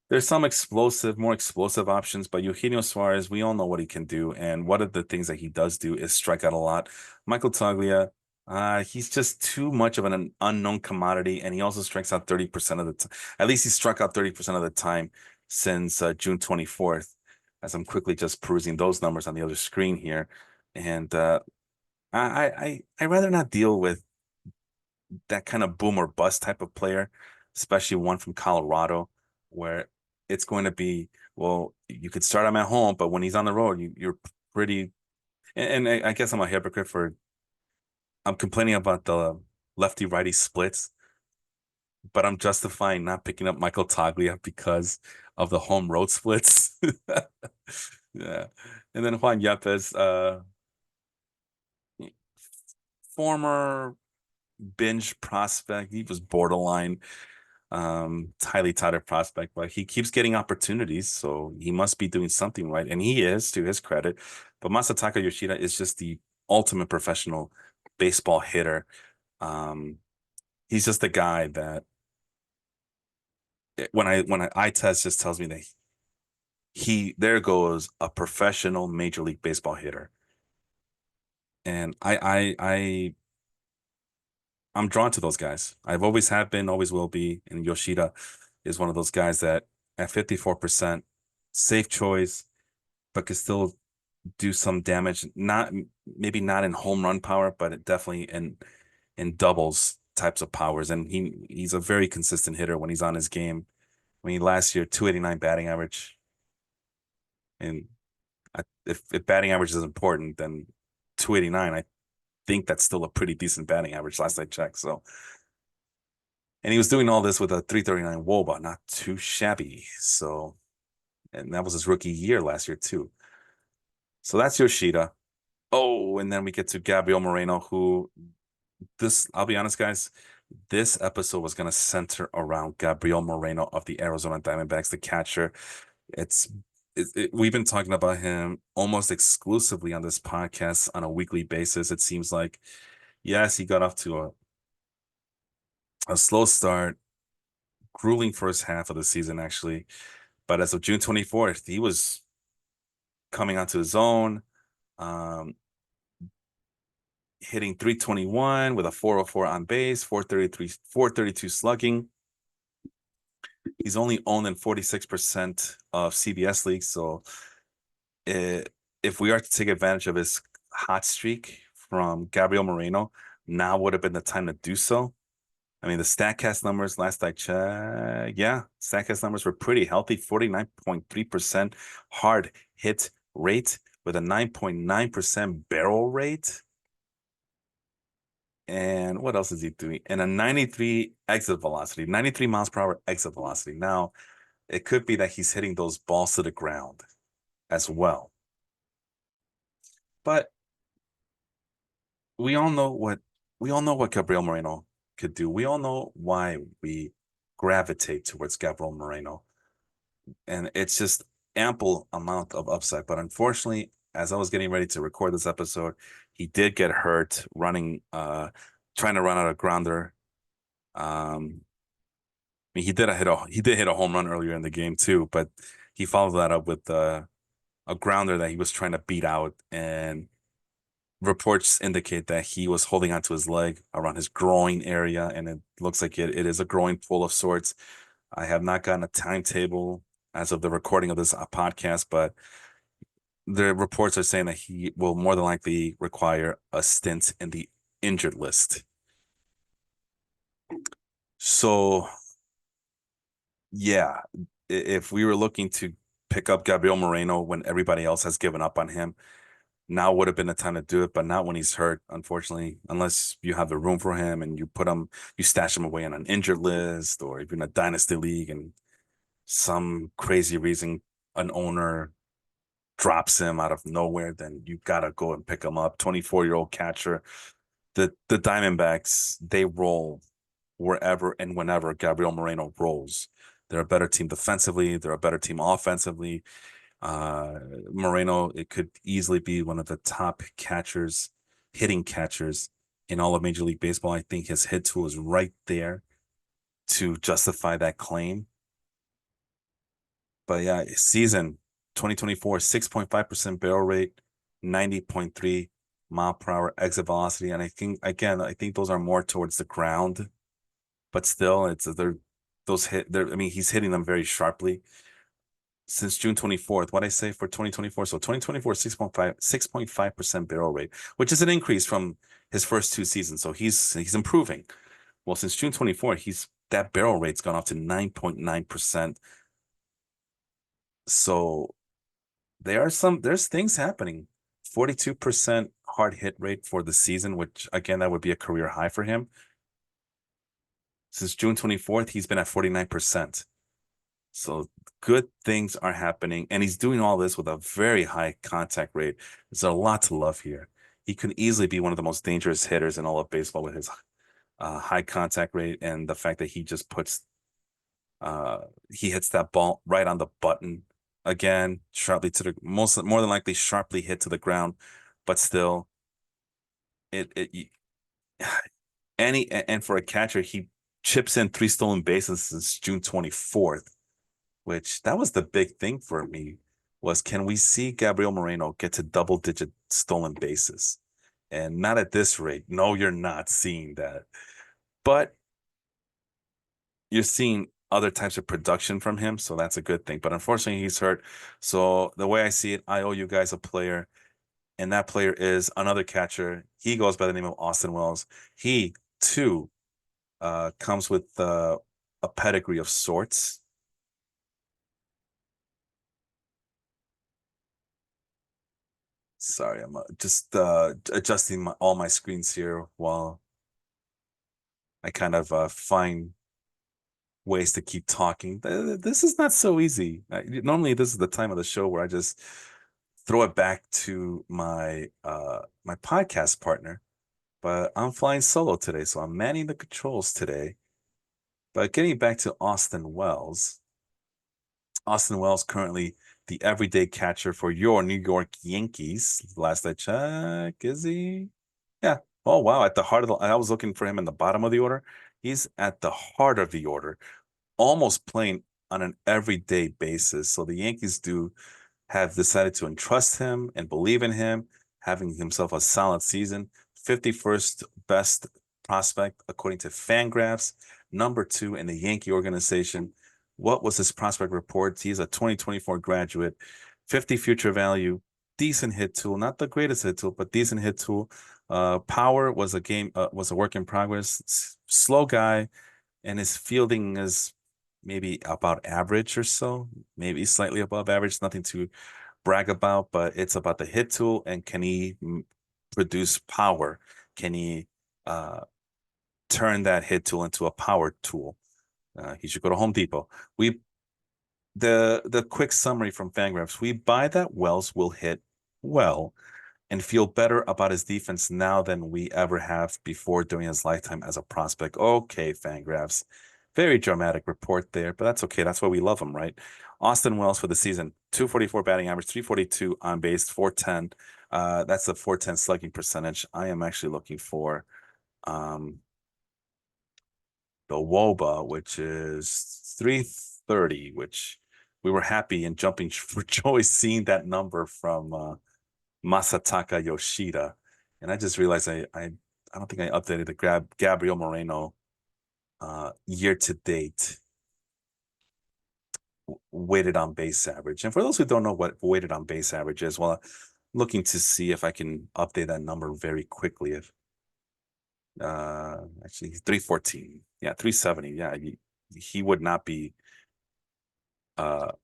there's some more explosive options, but Eugenio Suarez, we all know what he can do, and one of the things that he does do is strike out a lot. Michael Toglia, he's just too much of an unknown commodity, and he also strikes out 30% of the time. At least he struck out 30% of the time since June 24th, as I'm quickly just perusing those numbers on the other screen here. And I rather not deal with that kind of boom or bust type of player, especially one from Colorado, where it's going to be, well, you could start him at home, but when he's on the road, you're pretty. And I guess I'm a hypocrite I'm complaining about the lefty righty splits, but I'm justifying not picking up Michael Toglia because of the home road splits. Yeah. And then Juan Yepes, former binge prospect. He was borderline highly touted prospect, but he keeps getting opportunities, so he must be doing something right, and he is, to his credit. But Masataka Yoshida is just the ultimate professional baseball hitter. He's just a guy that when I eye test just tells me that there goes a professional major league baseball hitter, and I'm drawn to those guys. I've always have been, always will be. And Yoshida is one of those guys that at 54%, safe choice, but can still do some damage. Maybe not in home run power, but definitely in doubles types of powers. And he's a very consistent hitter when he's on his game. I mean, last year, 289 batting average. And if batting average is important, then 289, I think that's still a pretty decent batting average last I checked. So, and he was doing all this with a 339 WOBA, not too shabby. So, and that was his rookie year last year too. So that's Yoshida. Oh, and then we get to Gabriel Moreno, I'll be honest, guys, this episode was going to center around Gabriel Moreno of the Arizona Diamondbacks, the catcher. We've been talking about him almost exclusively on this podcast on a weekly basis. It seems like, yes, he got off to a slow start, grueling first half of the season, actually. But as of June 24th, he was coming onto his own, hitting 321 with a 404 on base, 432 slugging. He's only owned in 46% of CBS leagues. So if we are to take advantage of his hot streak from Gabriel Moreno, now would have been the time to do so. I mean, the StatCast numbers last I checked, yeah, StatCast numbers were pretty healthy. 49.3% hard hit rate with a 9.9% barrel rate. And what else is he doing? And a 93 exit velocity, 93 miles per hour exit velocity. Now, it could be that he's hitting those balls to the ground as well. But we all know what Gabriel Moreno could do. We all know why we gravitate towards Gabriel Moreno. And it's just ample amount of upside. But unfortunately, as I was getting ready to record this episode, he did get hurt running trying to run out a grounder. I mean, he did hit a home run earlier in the game too, but he followed that up with a grounder that he was trying to beat out, and reports indicate that he was holding onto his leg around his groin area, and it looks like it is a groin pull of sorts. I have not gotten a timetable as of the recording of this podcast, but the reports are saying that he will more than likely require a stint in the injured list. So, yeah, if we were looking to pick up Gabriel Moreno when everybody else has given up on him, now would have been the time to do it, but not when he's hurt, unfortunately, unless you have the room for him and you stash him away on an injured list, or if you're in a dynasty league and some crazy reason an owner drops him out of nowhere, then you gotta go and pick him up. 24-year-old catcher. The Diamondbacks, they roll wherever and whenever Gabriel Moreno rolls. They're a better team defensively. They're a better team offensively. Uh, Moreno, it could easily be one of the top hitting catchers in all of Major League Baseball. I think his hit tool is right there to justify that claim. But yeah, season 2024, 6.5% barrel rate, 90.3 mile per hour exit velocity. And I think those are more towards the ground, but still, I mean, he's hitting them very sharply since June 24th. What I say for 2024? So 2024, 6.5% barrel rate, which is an increase from his first two seasons. So he's improving. Well, since June 24th, that barrel rate's gone up to 9.9%. So there's things happening. 42% hard hit rate for the season, which again, that would be a career high for him. Since June 24th, he's been at 49%. So good things are happening, and he's doing all this with a very high contact rate. There's a lot to love here. He could easily be one of the most dangerous hitters in all of baseball with his high contact rate and the fact that he hits that ball right on the button again, sharply to the more than likely sharply hit to the ground, but still, it and for a catcher, he chips in 3 stolen bases since June 24th, which that was the big thing for me was, can we see Gabriel Moreno get to double-digit stolen bases? And not at this rate. No, you're not seeing that. But you're seeing other types of production from him, so that's a good thing. But unfortunately, he's hurt. So the way I see it, I owe you guys a player, and that player is another catcher. He goes by the name of Austin Wells. He too comes with a pedigree of sorts. Sorry, I'm just adjusting all my screens here while I kind of find ways to keep talking. This is not so easy. Normally, this is the time of the show where I just throw it back to my podcast partner, but I'm flying solo today, so I'm manning the controls today. But getting back to Austin Wells currently the everyday catcher for your New York Yankees. Last I check, is he? Yeah. Oh wow, at the heart of I was looking for him in the bottom of the order. He's at the heart of the order, almost playing on an everyday basis. So the Yankees do have decided to entrust him and believe in him, having himself a solid season. 51st best prospect according to Fangraphs, number 2 in the Yankee organization. What was his prospect report? He's a 2024 graduate, 50 future value, decent hit tool, not the greatest hit tool, but decent hit tool. Power was a work in progress. slow guy, and his fielding is maybe about average or so, maybe slightly above average. Nothing to brag about, but it's about the hit tool and can he produce power? Can he uh, turn that hit tool into a power tool? He should go to Home Depot. We the quick summary from Fangraphs: we buy that Wells will hit well and feel better about his defense now than we ever have before during his lifetime as a prospect. Okay, Fangraphs. Very dramatic report there, but that's okay. That's why we love him, right? Austin Wells for the season, 244 batting average, 342 on base, 410. That's a 410 slugging percentage. I am actually looking for um the WOBA, which is 330, which we were happy and jumping for joy seeing that number from Masataka Yoshida. And I just realized I don't think I updated the Gabriel Moreno year to date weighted on base average. And for those who don't know what weighted on base average is, well, I'm looking to see if I can update that number very quickly. If actually 314, yeah, 370, yeah, he would not be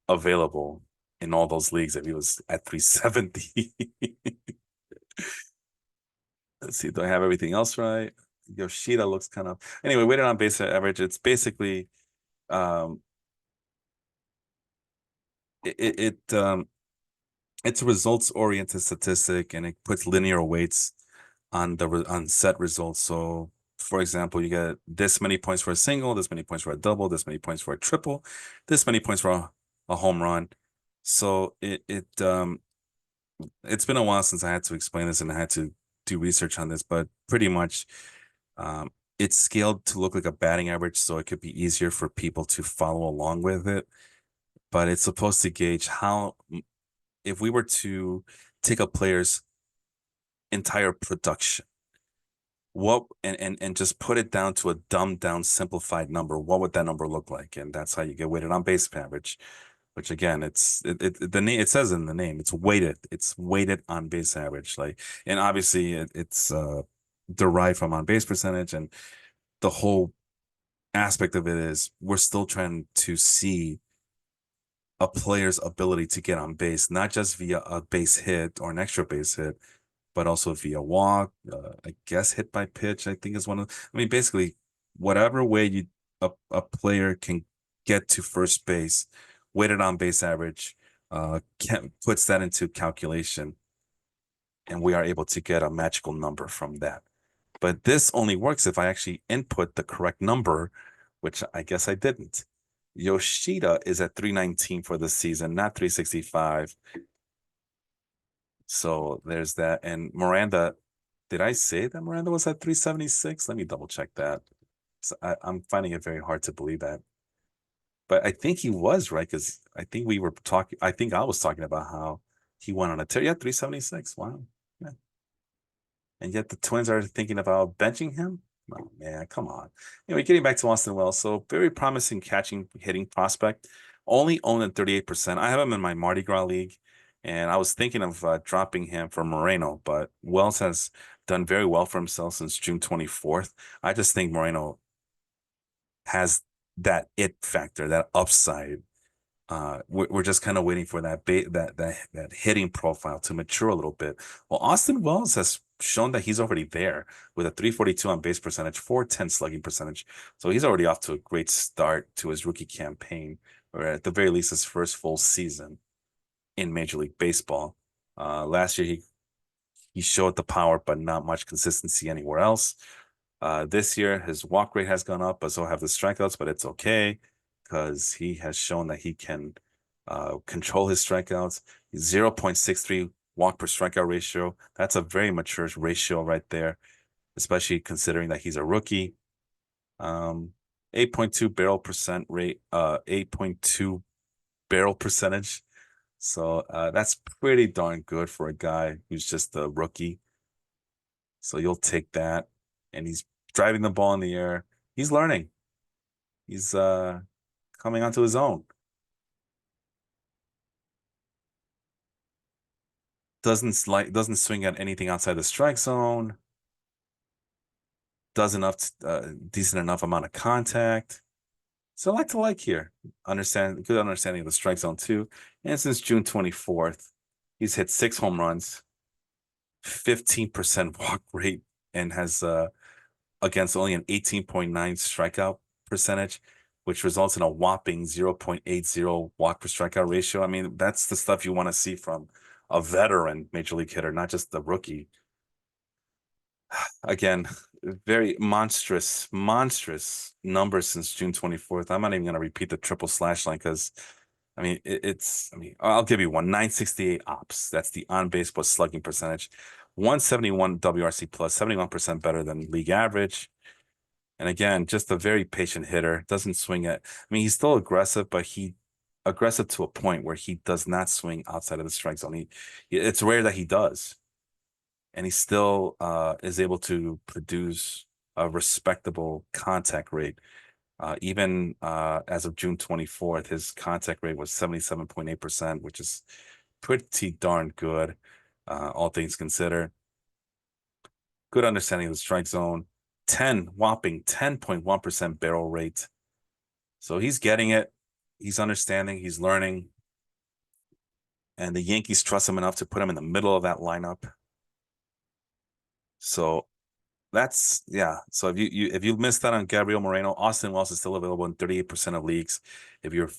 available in all those leagues if he was at 370. Let's see, do I have everything else right? Yoshida looks kind of anyway, weighted on base average. It's basically um it it's a results oriented statistic and it puts linear weights on on set results. So for example, you get this many points for a single, this many points for a double, this many points for a triple, this many points for a home run. So it's been a while since I had to explain this and I had to do research on this, but pretty much um, it's scaled to look like a batting average, so it could be easier for people to follow along with it. But it's supposed to gauge how, if we were to take a player's entire production, what and just put it down to a dumbed down, simplified number, what would that number look like? And that's how you get weighted on base average. Which again, the name it says in the name, it's weighted. It's weighted on base average. Like, and obviously it's derived from on base percentage, and the whole aspect of it is we're still trying to see a player's ability to get on base, not just via a base hit or an extra base hit, but also via walk, I guess hit by pitch, I think is one of, I mean, basically whatever way a player can get to first base, weighted on base average, puts that into calculation, and we are able to get a magical number from that. But this only works if I actually input the correct number, which I guess I didn't. Yoshida is at 319 for the season, not 365. So there's that. And Miranda, did I say that Miranda was at 376? Let me double check that. So I'm finding it very hard to believe that. But I think he was right because I think we were talking, I think I was talking about how he went on a tear. Yeah, 376. Wow. Yeah. And yet the Twins are thinking about benching him. Oh man, come on. Anyway, getting back to Austin Wells. So very promising catching hitting prospect. Only owned at 38%. I have him in my Mardi Gras league, and I was thinking of dropping him for Moreno, but Wells has done very well for himself since June 24th. I just think Moreno has that it factor, that upside. We're just kind of waiting for that hitting profile to mature a little bit. Well, Austin Wells has shown that he's already there with a 342 on base percentage, 410 slugging percentage. So he's already off to a great start to his rookie campaign, or at the very least his first full season in Major League Baseball. Last year he showed the power, but not much consistency anywhere else. This year, his walk rate has gone up, but so have the strikeouts, but it's okay because he has shown that he can control his strikeouts. 0.63 walk per strikeout ratio. That's a very mature ratio right there, especially considering that he's a rookie. 8.2 barrel percent rate, 8.2 barrel percentage. So that's pretty darn good for a guy who's just a rookie. So you'll take that. And he's driving the ball in the air. He's learning. He's coming onto his own. Doesn't swing at anything outside the strike zone. does enough, decent enough amount of contact. So I like to like here. Good understanding of the strike zone too. And since June 24th, he's hit 6 home runs, 15% walk rate, and has against only an 18.9 strikeout percentage, which results in a whopping 0.80 walk per strikeout ratio. I mean, that's the stuff you want to see from a veteran major league hitter, not just the rookie. Again, very monstrous numbers since June 24th. I'm not even going to repeat the triple slash line because I mean, I'll give you one 968 ops. That's the on base plus slugging percentage. 171 WRC plus, 71% better than league average. And again, just a very patient hitter. Doesn't swing at, I mean, he's still aggressive, but he aggressive to a point where he does not swing outside of the strike zone. It's rare that he does. And he still is able to produce a respectable contact rate. Even as of June 24th, his contact rate was 77.8%, which is pretty darn good, all things considered. Good understanding of the strike zone. Whopping 10.1% barrel rate. So he's getting it. He's understanding. He's learning. And the Yankees trust him enough to put him in the middle of that lineup. So that's yeah. So if you missed that on Gabriel Moreno, Austin Wells is still available in 38% of leagues. If you're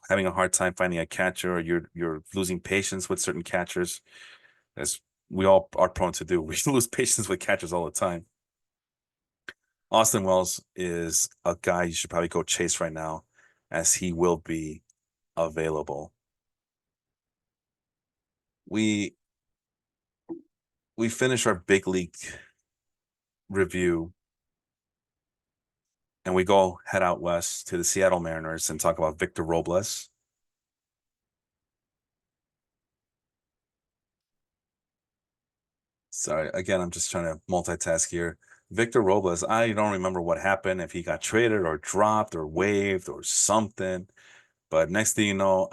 having a hard time finding a catcher or you're losing patience with certain catchers, as we all are prone to do, we lose patience with catchers all the time. Austin Wells is a guy you should probably go chase right now, as he will be available. We finish our big league review and we go head out west to the Seattle Mariners and talk about Victor Robles. Sorry, again, I'm just trying to multitask here. Victor Robles, I don't remember what happened, if he got traded or dropped or waived or something. But next thing you know,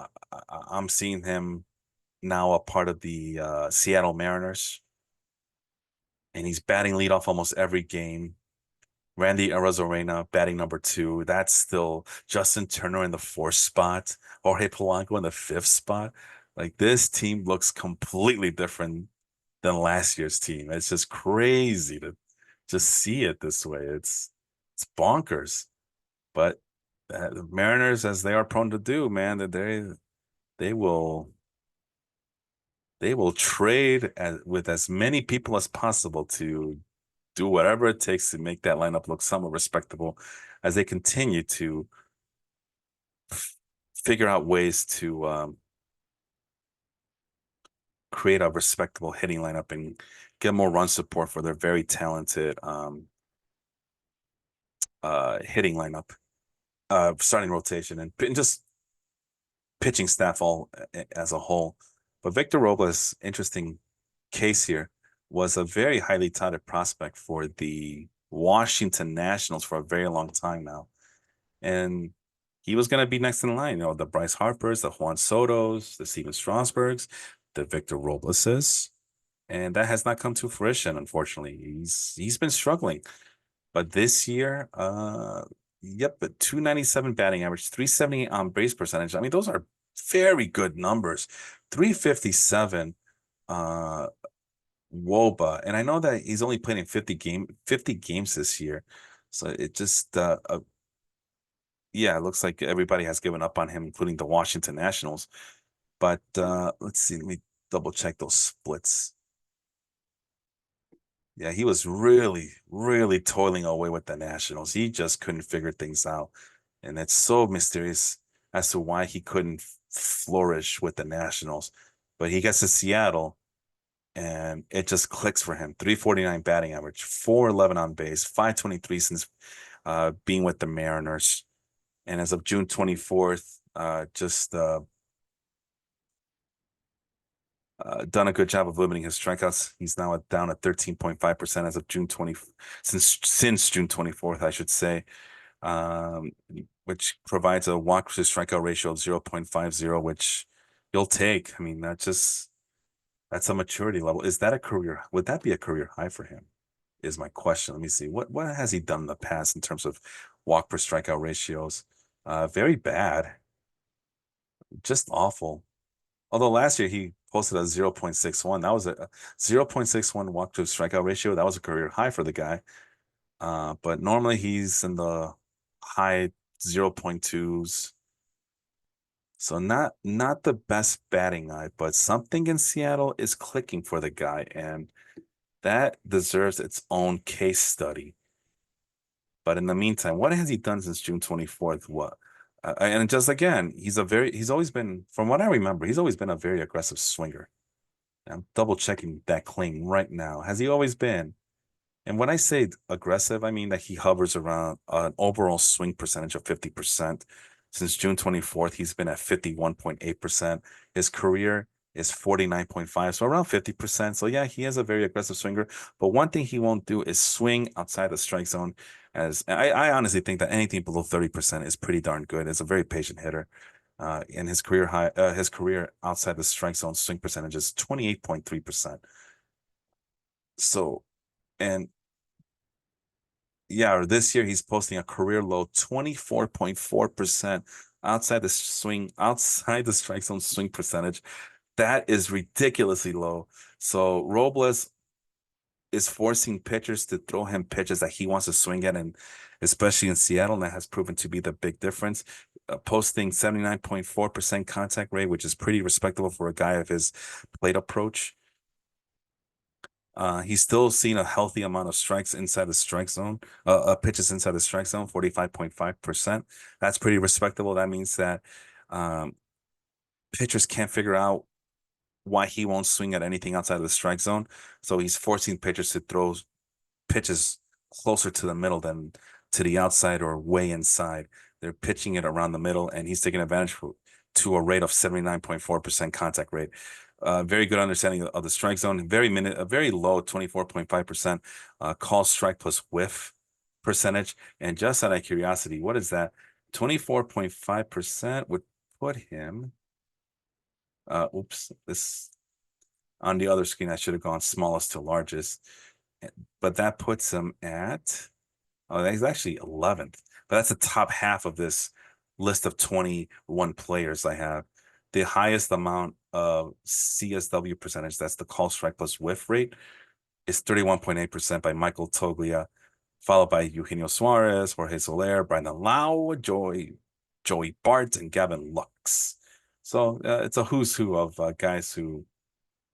I'm seeing him now a part of the Seattle Mariners, and he's batting leadoff almost every game. Randy Arozarena batting number 2. That's still Justin Turner in the 4th spot, Jorge Polanco in the 5th spot. Like, this team looks completely different than last year's team. It's just crazy to just see it this way. It's bonkers. But the Mariners, as they are prone to do, man, that they will trade with as many people as possible to do whatever it takes to make that lineup look somewhat respectable, as they continue to figure out ways to create a respectable hitting lineup and get more run support for their very talented hitting lineup, starting rotation, and just pitching staff all as a whole. But Victor Robles, interesting case here, was a very highly touted prospect for the Washington Nationals for a very long time now. And he was going to be next in line, the Bryce Harpers, the Juan Sotos, the Steven Strasburgs, the Victor Robleses. And that has not come to fruition, unfortunately. He's been struggling. But this year, yep, but 297 batting average, 378 on base percentage. I mean, those are very good numbers. 357 WOBA. And I know that he's only playing in 50 games this year. So it just yeah, it looks like everybody has given up on him, including the Washington Nationals. But let's see, let me double check those splits. Yeah, he was really toiling away with the Nationals. He just couldn't figure things out. And it's so mysterious as to why he couldn't flourish with the Nationals. But he gets to Seattle and it just clicks for him. 349 batting average, 411 on base, 523 since being with the Mariners. And as of June 24th, just done a good job of limiting his strikeouts. He's now down at 13.5% as of June 20, since June 24th, I should say, which provides a walk to strikeout ratio of 0.50, which you'll take. I mean, that's a maturity level. Would that be a career high for him? is my question. Let me see. What has he done in the past in terms of walk per strikeout ratios? Very bad, just awful. Although last year he posted a 0.61. That was a 0.61 walk to strikeout ratio. That was a career high for the guy. But normally he's in the high 0.2s. So not the best batting eye, but something in Seattle is clicking for the guy, and that deserves its own case study. But in the meantime, what has he done since June 24th? What? And just again, he's always been, from what I remember, he's always been a very aggressive swinger. I'm double checking that claim right now. Has he always been? And when I say aggressive, I mean that he hovers around an overall swing percentage of 50%. Since June 24th, he's been at 51.8%. His career is 49.5, so around 50%. So yeah, he is a very aggressive swinger. But one thing he won't do is swing outside the strike zone. As I honestly think that anything below 30% is pretty darn good. It's a very patient hitter. And his career outside the strike zone swing percentage is 28.3%. So, and yeah, this year he's posting a career low 24.4% outside the strike zone swing percentage. That is ridiculously low. So Robles is forcing pitchers to throw him pitches that he wants to swing at, and especially in Seattle, and that has proven to be the big difference. Posting 79.4% contact rate, which is pretty respectable for a guy of his plate approach. He's still seen a healthy amount of strikes inside the strike zone, pitches inside the strike zone, 45.5%. That's pretty respectable. That means that um, pitchers can't figure out why he won't swing at anything outside of the strike zone. So he's forcing pitchers to throw pitches closer to the middle than to the outside or way inside. They're pitching it around the middle, and he's taking advantage to a rate of 79.4% contact rate. Very good understanding of the strike zone. A very low 24.5% call strike plus whiff percentage. And just out of curiosity, what is that? 24.5% would put him. Oops, this on the other screen, I should have gone smallest to largest, but that puts him at, oh, he's actually 11th, but that's the top half of this list of 21 players I have. The highest amount of CSW percentage, that's the call strike plus whiff rate, is 31.8% by Michael Toglia, followed by Eugenio Suarez, Jorge Soler, Brandon Lau, Joey Bart, and Gavin Lux. So it's a who's who of guys who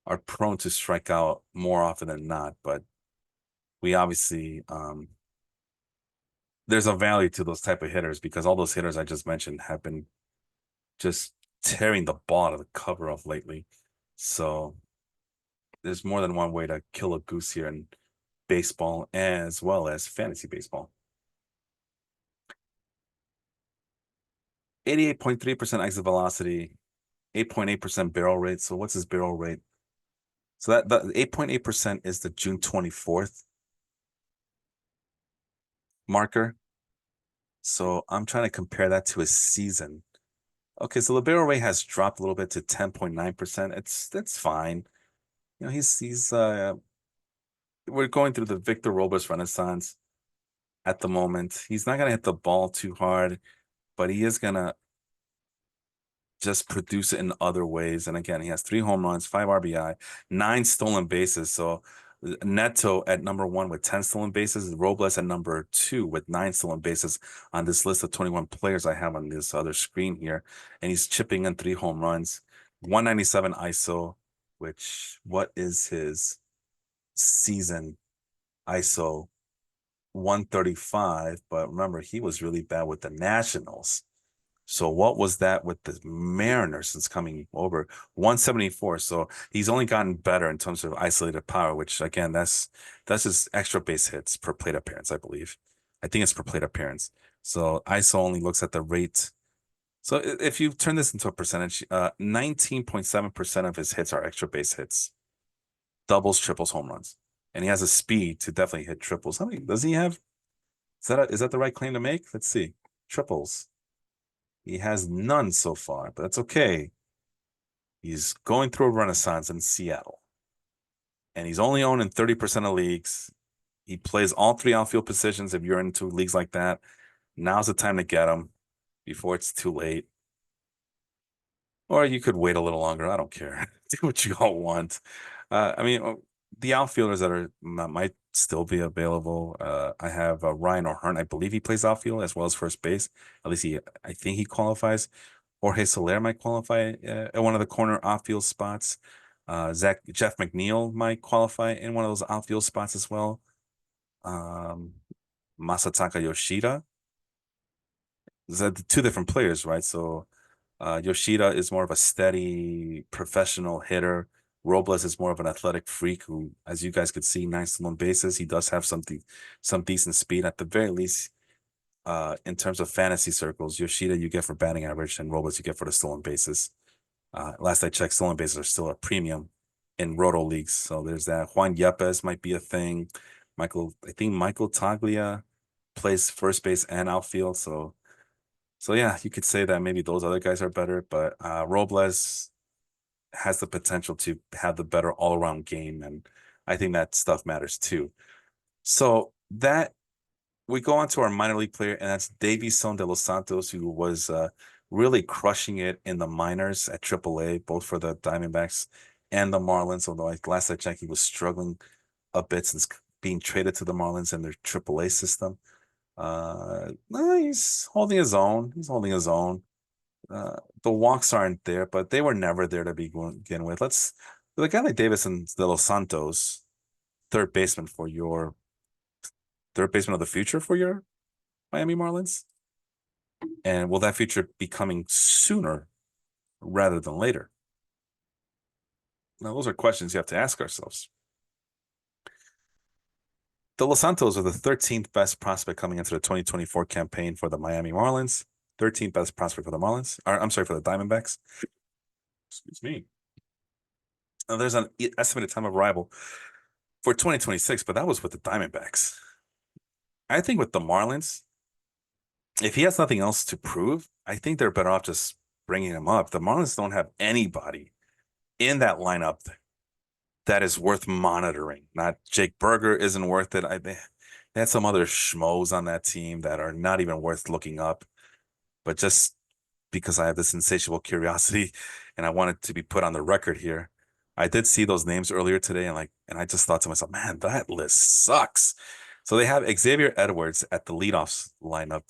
are prone to strike out more often than not, but we obviously there's a value to those type of hitters because all those hitters I just mentioned have been just tearing the ball out of the cover of lately. So there's more than one way to kill a goose here in baseball as well as fantasy baseball. 88.3% exit velocity, 8.8% barrel rate. So what's his barrel rate? So that 8.8% is the June 24th marker. So I'm trying to compare that to a season. Okay, so the barrel rate has dropped a little bit to 10.9%. That's fine. You know, he's we're going through the Victor Robles renaissance at the moment. He's not gonna hit the ball too hard, but he is gonna just produce it in other ways. And again, he has 3 home runs, 5 RBI, 9 stolen bases. So Neto at number 1 with 10 stolen bases, Robles at number 2 with 9 stolen bases on this list of 21 players I have on this other screen here. And he's chipping in 3 home runs, 197 ISO, which what is his season ISO? 135. But remember, he was really bad with the Nationals. So what was that with the Mariners since coming over? 174. So he's only gotten better in terms of isolated power, which again, that's just extra base hits per plate appearance, I believe. I think it's per plate appearance. So ISO only looks at the rate. So if you turn this into a percentage, 19.7% of his hits are extra base hits, doubles, triples, home runs. And he has a speed to definitely hit triples. How many does he have? Is that the right claim to make? Let's see. Triples. He has none so far, but that's okay. He's going through a renaissance in Seattle. And he's only owned in 30% of leagues. He plays all three outfield positions. If you're into leagues like that, now's the time to get him before it's too late. Or you could wait a little longer. I don't care. Do what you all want. I mean, the outfielders that might still be available. I have Ryan O'Hearn. I believe he plays outfield as well as first base. At least I think he qualifies. Jorge Soler might qualify at one of the corner outfield spots. Jeff McNeil might qualify in one of those outfield spots as well. Um, Masataka Yoshida. These two different players, right? So Yoshida is more of a steady professional hitter. Robles is more of an athletic freak who, as you guys could see, nice stolen bases. He does have some decent speed at the very least. In terms of fantasy circles, Yoshida you get for batting average, and Robles you get for the stolen bases. Last I checked, stolen bases are still a premium in roto leagues. So there's that. Juan Yepes might be a thing. I think Michael Taglia plays first base and outfield. So yeah, you could say that maybe those other guys are better, but Robles has the potential to have the better all around game, and I think that stuff matters too. So that we go on to our minor league player, and that's Davison de los Santos, who was really crushing it in the minors at AAA, both for the Diamondbacks and the Marlins. Although last I checked, he was struggling a bit since being traded to the Marlins in their AAA system. No, he's holding his own. He's holding his own. The walks aren't there, but they were never there to begin with. The guy like Davison de los Santos, third baseman for your third baseman of the future for your Miami Marlins? And will that future be coming sooner rather than later? Now, those are questions you have to ask ourselves. The Los Santos are the 13th best prospect coming into the 2024 campaign for the Miami Marlins. 13th best prospect for the Marlins. I'm sorry, for the Diamondbacks. Excuse me. Now, there's an estimated time of arrival for 2026, but that was with the Diamondbacks. I think with the Marlins, if he has nothing else to prove, I think they're better off just bringing him up. The Marlins don't have anybody in that lineup that is worth monitoring. Not Jake Berger isn't worth it. They had some other schmoes on that team that are not even worth looking up. But just because I have this insatiable curiosity and I want it to be put on the record here, I did see those names earlier today and I just thought to myself, man, that list sucks. So they have Xavier Edwards at the leadoff lineup,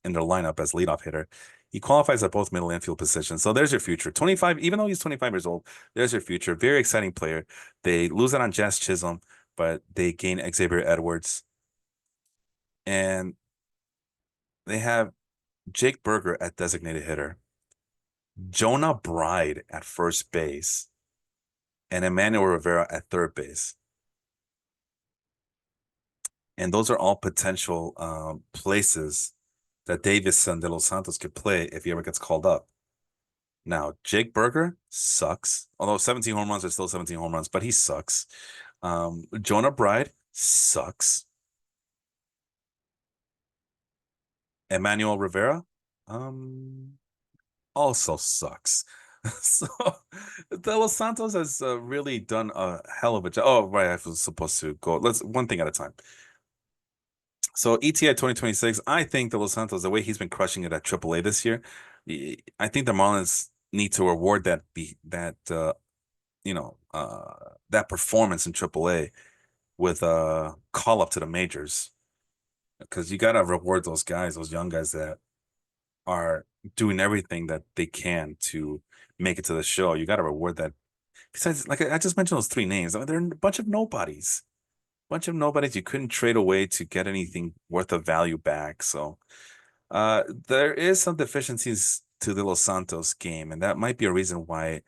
in their lineup as leadoff hitter. He qualifies at both middle and field positions. So there's your future. 25, even though he's 25 years old, there's your future. Very exciting player. They lose it on Jazz Chisholm, but they gain Xavier Edwards. And they have Jake Berger at designated hitter, Jonah Bride at first base, and Emmanuel Rivera at third base. And those are all potential places that Davison de los Santos could play if he ever gets called up. Now, Jake Berger sucks. Although 17 home runs are still 17 home runs, but he sucks. Jonah Bride sucks. Emmanuel Rivera also sucks. So De Los Santos has really done a hell of a job. Oh, right. I was supposed to go. Let's one thing at a time. So ETA 2026, I think De Los Santos, the way he's been crushing it at AAA this year, I think the Marlins need to reward that performance in AAA with a call up to the majors, because you got to reward those guys, those young guys that are doing everything that they can to make it to the show. You got to reward that. Besides, like I just mentioned those three names, I mean, they're a bunch of nobodies. Bunch of nobodies you couldn't trade away to get anything worth of value back. So there is some deficiencies to the Los Santos game, and that might be a reason why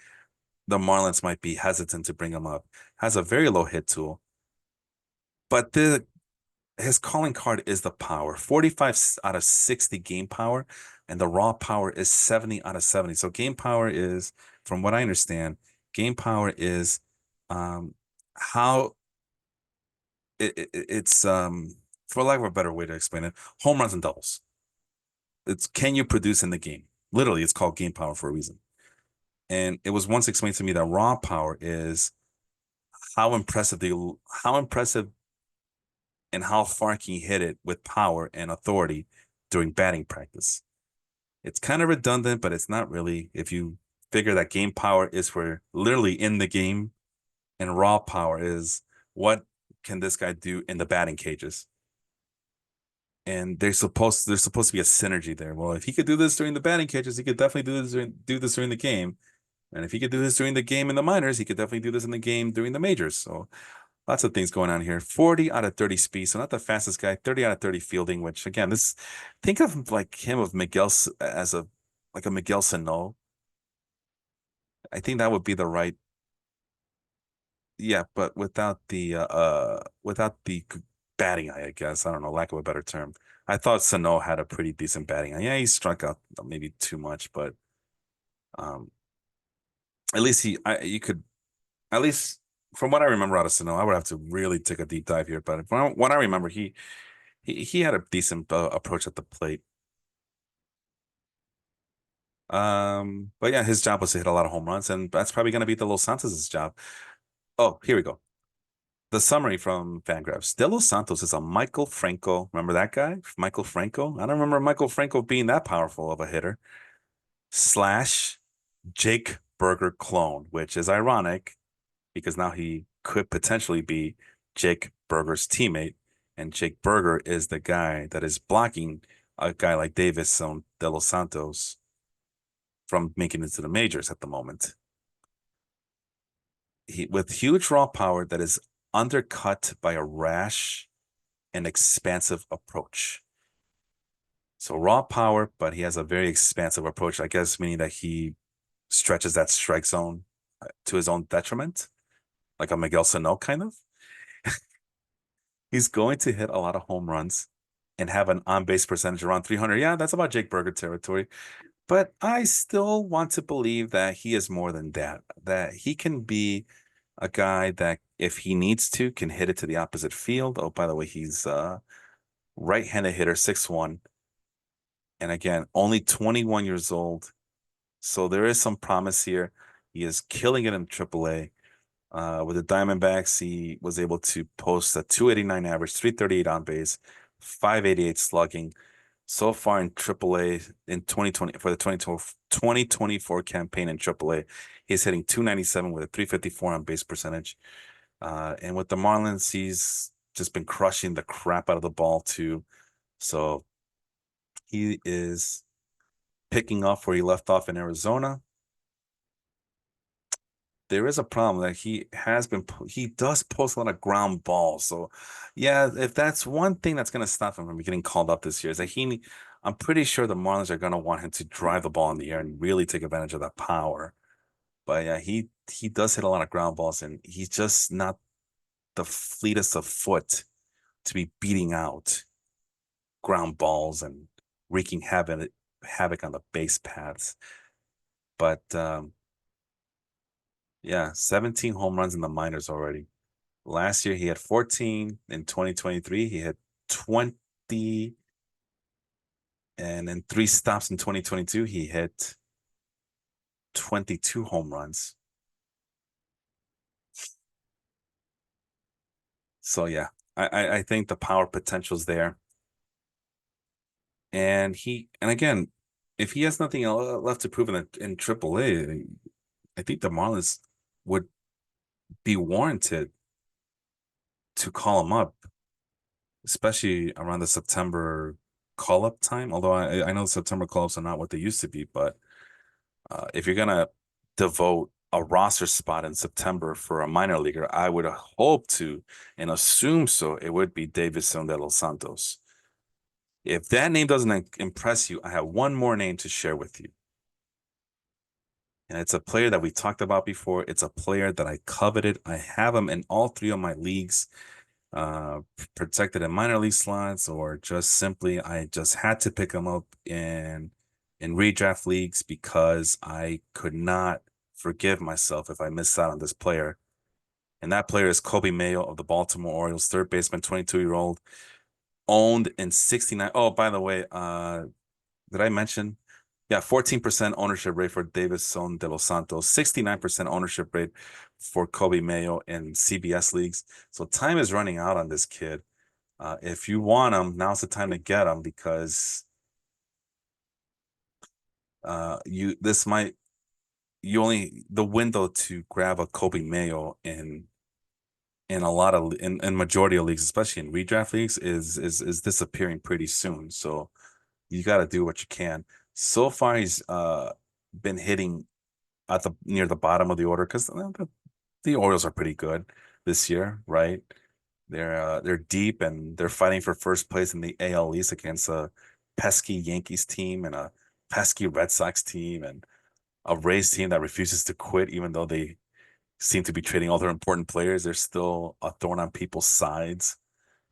the Marlins might be hesitant to bring him up. Has a very low hit tool, but his calling card is the power. 45 out of 60 game power, and the raw power is 70 out of 70. So game power is, from what I understand, game power is how it's for lack of a better way to explain it, home runs and doubles. It's can you produce in the game? Literally, it's called game power for a reason. And it was once explained to me that raw power is how impressive and how far can he hit it with power and authority during batting practice. It's kind of redundant, but it's not really. If you figure that game power is for literally in the game, and raw power is what can this guy do in the batting cages? And there's supposed to be a synergy there. Well, if he could do this during the batting cages, he could definitely do this during the game. And if he could do this during the game in the minors, he could definitely do this in the game during the majors. So lots of things going on here. 40 out of 30 speed, so not the fastest guy. 30 out of 30 fielding, which again, this think of like him of Miguel as a like a Miguel Sano. I think that would be the right, yeah, but without the batting eye, I guess. I don't know, lack of a better term. I thought Sano had a pretty decent batting eye. Yeah, he struck out maybe too much, but um at least you could at least from what I remember out of Sano, I would have to really take a deep dive here, but from what I remember, he had a decent approach at the plate. But yeah, his job was to hit a lot of home runs, and that's probably going to be the Los Santos's job. Oh, here we go. The summary from Fangraphs. De Los Santos is a Michael Franco. Remember that guy? Michael Franco? I don't remember Michael Franco being that powerful of a hitter. Slash Jake Berger clone, which is ironic because now he could potentially be Jake Berger's teammate. And Jake Berger is the guy that is blocking a guy like Davis on De Los Santos from making it to the majors at the moment. With huge raw power that is undercut by a rash and expansive approach. So raw power, but he has a very expansive approach, I guess, meaning that he stretches that strike zone to his own detriment, like a Miguel Sano kind of. He's going to hit a lot of home runs and have an on base percentage around 300. Yeah, that's about Jake Berger territory. But I still want to believe that he is more than that, that he can be a guy that, if he needs to, can hit it to the opposite field. Oh, by the way, he's right-handed hitter, 6'1". And again, only 21 years old. So there is some promise here. He is killing it in AAA. With the Diamondbacks, he was able to post a 289 average, 338 on base, 588 slugging. So far in AAA in 2020 for the 2024 campaign in AAA, he's hitting 297 with a 354 on base percentage. And with the Marlins, he's just been crushing the crap out of the ball too. So he is picking up where he left off in Arizona. There is a problem that he does post a lot of ground balls. So yeah, if that's one thing that's going to stop him from getting called up this year, is that I'm pretty sure the Marlins are going to want him to drive the ball in the air and really take advantage of that power. But yeah, he does hit a lot of ground balls, and he's just not the fleetest of foot to be beating out ground balls and wreaking havoc on the base paths. But yeah, 17 home runs in the minors already. Last year he had 14. In 2023 he had 20, and in 3 stops in 2022 he hit 22 home runs. So yeah, I think the power potential's there. And again, if he has nothing left to prove in AAA, I think the Marlins would be warranted to call him up, especially around the September call up time. Although I know September call ups are not what they used to be, but if you're gonna devote a roster spot in September for a minor leaguer, I would hope to and assume so. It would be Davidson de los Santos. If that name doesn't impress you, I have one more name to share with you. And it's a player that we talked about before. It's a player that I coveted. I have him in all 3 of my leagues, uh, protected in minor league slots, or just simply I just had to pick him up in redraft leagues because I could not forgive myself if I missed out on this player. And that player is Kobe Mayo of the Baltimore Orioles, third baseman, 22-year-old, owned in 69. Oh, by the way, did I mention? Yeah, 14% ownership rate for Davidson de los Santos, 69% ownership rate for Kobe Mayo in CBS leagues. So time is running out on this kid. If you want him, now's the time to get him because you this might you only the window to grab a Kobe Mayo in a lot of in majority of leagues, especially in redraft leagues, is disappearing pretty soon. So you got to do what you can. So far, he's been hitting at the near the bottom of the order because the Orioles are pretty good this year, right? They're deep and they're fighting for first place in the AL East against a pesky Yankees team and a pesky Red Sox team and a Rays team that refuses to quit even though they seem to be trading all their important players. They're still a thorn on people's sides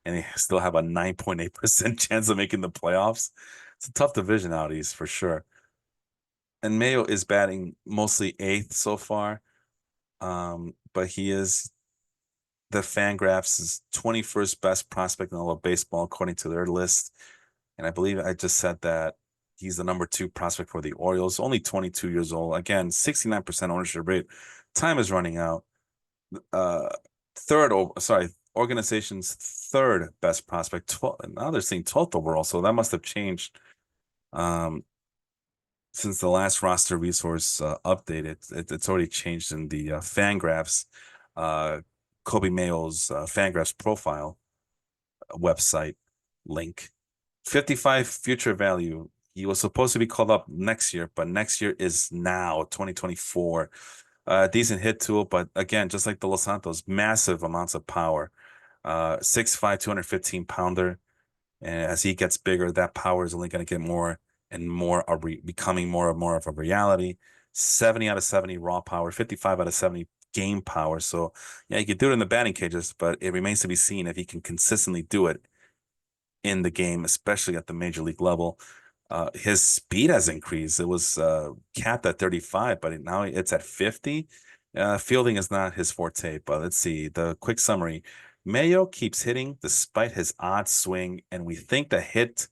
and they still have a 9.8% chance of making the playoffs. It's a tough division out east for sure. And Mayo is batting mostly eighth so far. But he is the Fangraphs' 21st best prospect in all of baseball, according to their list. And I believe I just said that he's the number two prospect for the Orioles, only 22 years old. Again, 69% ownership rate. Time is running out. Uh, organization's third best prospect. 12, now they're saying 12th overall, so that must have changed. Um, since the last roster resource update, it's already changed in the Fangraphs, uh, Kobe Mayo's Fangraphs profile website link. 55 future value. He was supposed to be called up next year, but next year is now 2024. Decent hit tool, but again, just like the Los Santos, massive amounts of power. 6'5", 215-pounder. And as he gets bigger, that power is only going to get more and more becoming more and more of a reality. 70 out of 70 raw power, 55 out of 70 game power. So yeah, he could do it in the batting cages, but it remains to be seen if he can consistently do it in the game, especially at the major league level. His speed has increased. It was capped at 35, but now it's at 50. Fielding is not his forte, but let's see the quick summary. Mayo keeps hitting despite his odd swing, and we think the hit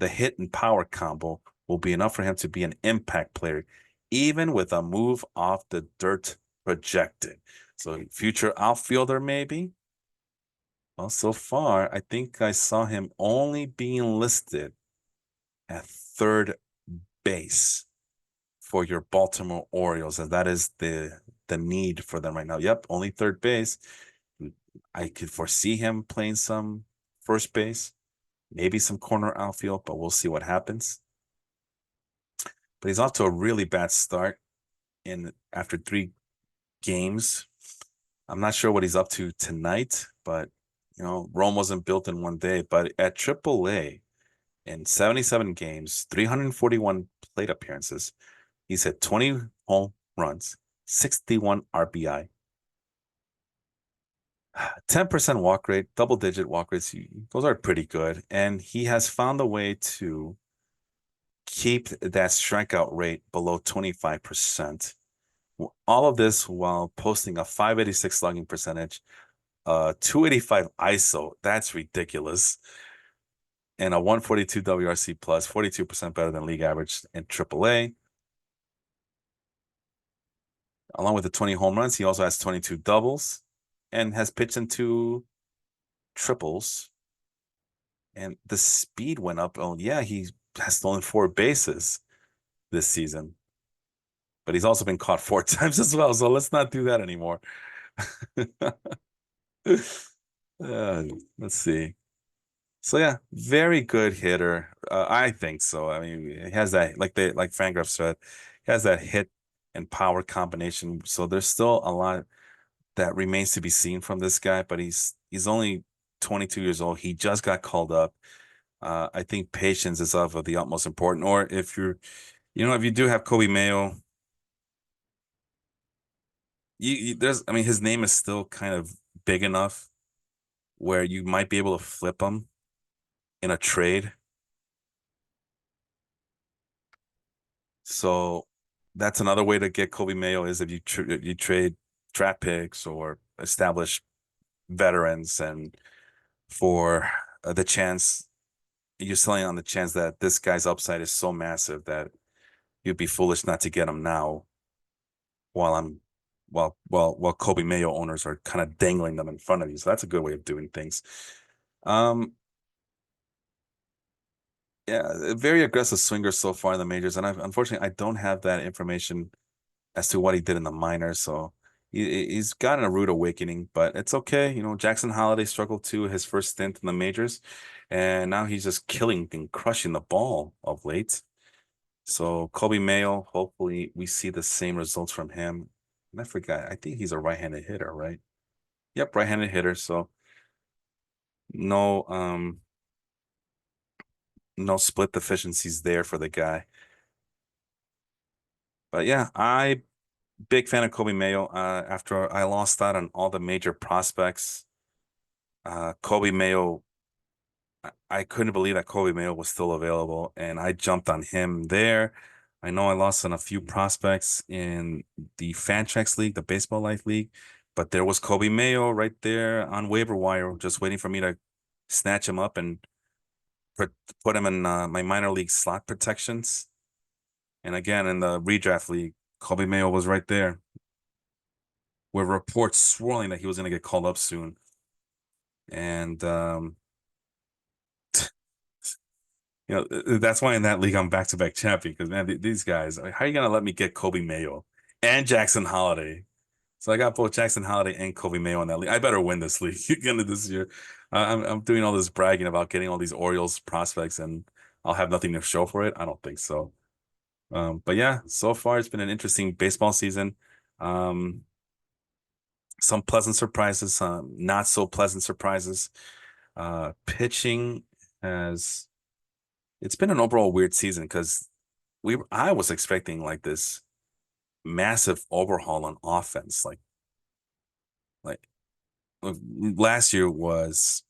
and power combo will be enough for him to be an impact player, even with a move off the dirt projected. So future outfielder, maybe. Well, so far, I think I saw him only being listed at third base for your Baltimore Orioles, and that is the need for them right now. Yep, only third base. I could foresee him playing some first base, maybe some corner outfield, but we'll see what happens. But he's off to a really bad start in after 3 games. I'm not sure what he's up to tonight, but Rome wasn't built in one day. But at AAA, in 77 games, 341 plate appearances, he's hit 20 home runs, 61 RBI, 10% walk rate, double-digit walk rates. Those are pretty good. And he has found a way to keep that strikeout rate below 25%. All of this while posting a 586 slugging percentage, 285 ISO. That's ridiculous. And a 142 WRC plus, 42% better than league average in AAA. Along with the 20 home runs, he also has 22 doubles and has pitched into triples. And the speed went up. Oh, yeah, he has stolen 4 bases this season. But he's also been caught 4 times as well. So let's not do that anymore. Let's see. So yeah, very good hitter. I think so. I mean, he has that like Fangraph said, he has that hit and power combination. So there's still a lot that remains to be seen from this guy, but he's only 22 years old. He just got called up. I think patience is of the utmost important. Or if if you do have Kobe Mayo, I mean, his name is still kind of big enough where you might be able to flip him in a trade. So that's another way to get Kobe Mayo is if you trade draft picks or establish veterans and for the chance you're selling on the chance that this guy's upside is so massive that you'd be foolish not to get him now while I'm while Kobe Mayo owners are kind of dangling them in front of you. So that's a good way of doing things. Um, yeah, a very aggressive swinger so far in the majors, and unfortunately I don't have that information as to what he did in the minors. So he's gotten a rude awakening, but it's okay. You know, Jackson Holiday struggled too his first stint in the majors, and now he's just killing and crushing the ball of late. So Kobe Mayo, hopefully we see the same results from him. And I forgot, I think he's a right-handed hitter, right? Yep, right-handed hitter. So no no split deficiencies there for the guy. But yeah, I big fan of Kobe Mayo. After I lost out on all the major prospects, Kobe Mayo, I couldn't believe that Kobe Mayo was still available, and I jumped on him there. I know I lost on a few prospects in the Fantrax League, the Baseball Life League, but there was Kobe Mayo right there on waiver wire, just waiting for me to snatch him up and put put him in my minor league slot protections. And again, in the redraft league, Kobe Mayo was right there, with reports swirling that he was going to get called up soon. And you know, that's why in that league I'm back-to-back champion because man, these guys, like, how are you gonna let me get Kobe Mayo and Jackson Holiday? So I got both Jackson Holiday and Kobe Mayo in that league. I better win this league again this year. I'm doing all this bragging about getting all these Orioles prospects, and I'll have nothing to show for it. I don't think so. But yeah, so far it's been an interesting baseball season. Um, some pleasant surprises, some not so pleasant surprises. Pitching has it's been an overall weird season because we I was expecting like this massive overhaul on offense. Like last year was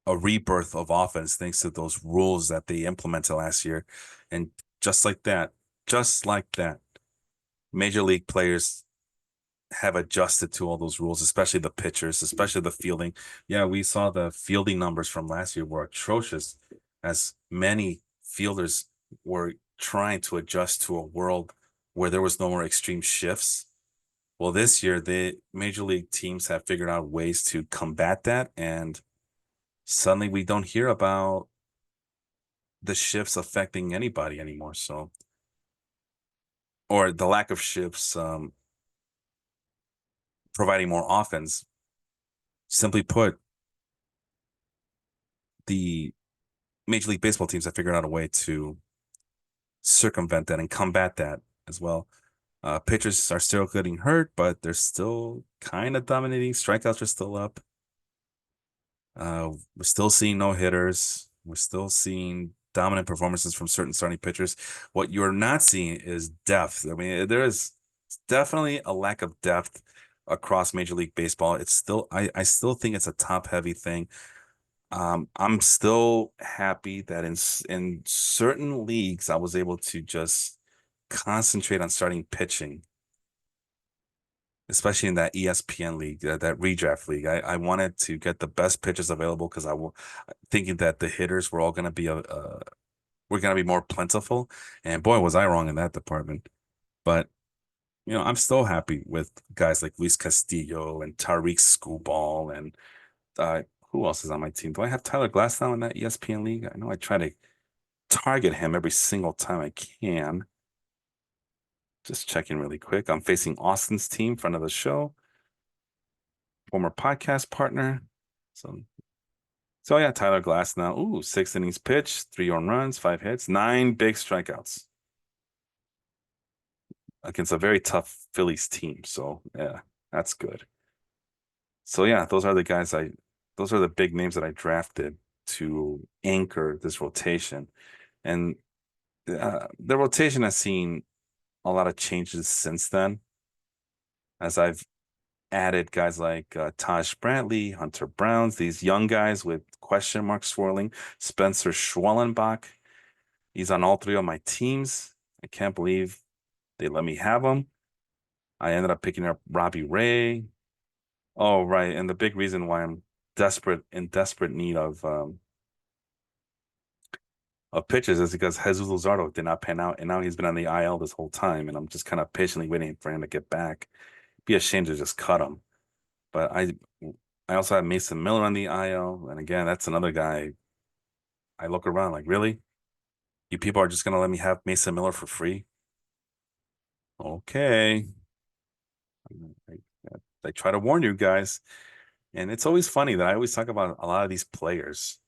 a rebirth of offense thanks to those rules that they implemented last year. And just like that, just like that, major league players have adjusted to all those rules, especially the pitchers, especially the fielding. Yeah, we saw the fielding numbers from last year were atrocious, as many fielders were trying to adjust to a world where there was no more extreme shifts. Well, this year, the major league teams have figured out ways to combat that, and suddenly we don't hear about the shifts affecting anybody anymore. So, or the lack of shifts providing more offense. Simply put, the Major League Baseball teams have figured out a way to circumvent that and combat that as well. Pitchers are still getting hurt, but they're still kind of dominating. Strikeouts are still up. We're still seeing no hitters. We're still seeing dominant performances from certain starting pitchers. What you're not seeing is depth. I mean, there is definitely a lack of depth across Major League Baseball. It's still, I still think it's a top heavy thing. I'm still happy that in certain leagues I was able to just concentrate on starting pitching, especially in that ESPN league, that redraft league. I wanted to get the best pitchers available because thinking that the hitters were all going to be were going to be more plentiful, and boy was I wrong in that department. But you know, I'm still happy with guys like Luis Castillo and Tariq Skubal and uh, who else is on my team? Do I have Tyler Glass now in that ESPN league? I know I try to target him every single time I can. Just checking really quick. I'm facing Austin's team, friend of the show, former podcast partner. So, so yeah, Tyler Glass now. Ooh, 6 innings pitched, 3 home runs, 5 hits, 9 big strikeouts against a very tough Phillies team. So yeah, that's good. So yeah, those are the big names that I drafted to anchor this rotation. And the rotation has seen a lot of changes since then, as I've added guys like Taj Bradley, Hunter Browns, these young guys with question marks swirling. Spencer Schwellenbach, he's on all three of my teams. I can't believe they let me have him. I ended up picking up Robbie Ray. Oh, right. And the big reason why I'm desperate need of pitches is because Jesus Luzardo did not pan out, and now he's been on the IL this whole time, and I'm just kind of patiently waiting for him to get back. Be ashamed to just cut him. But I also have Mason Miller on the IL, and again, that's another guy. I look around like, really? You people are just gonna let me have Mason Miller for free? Okay. I, I try to warn you guys, and it's always funny that I always talk about a lot of these players,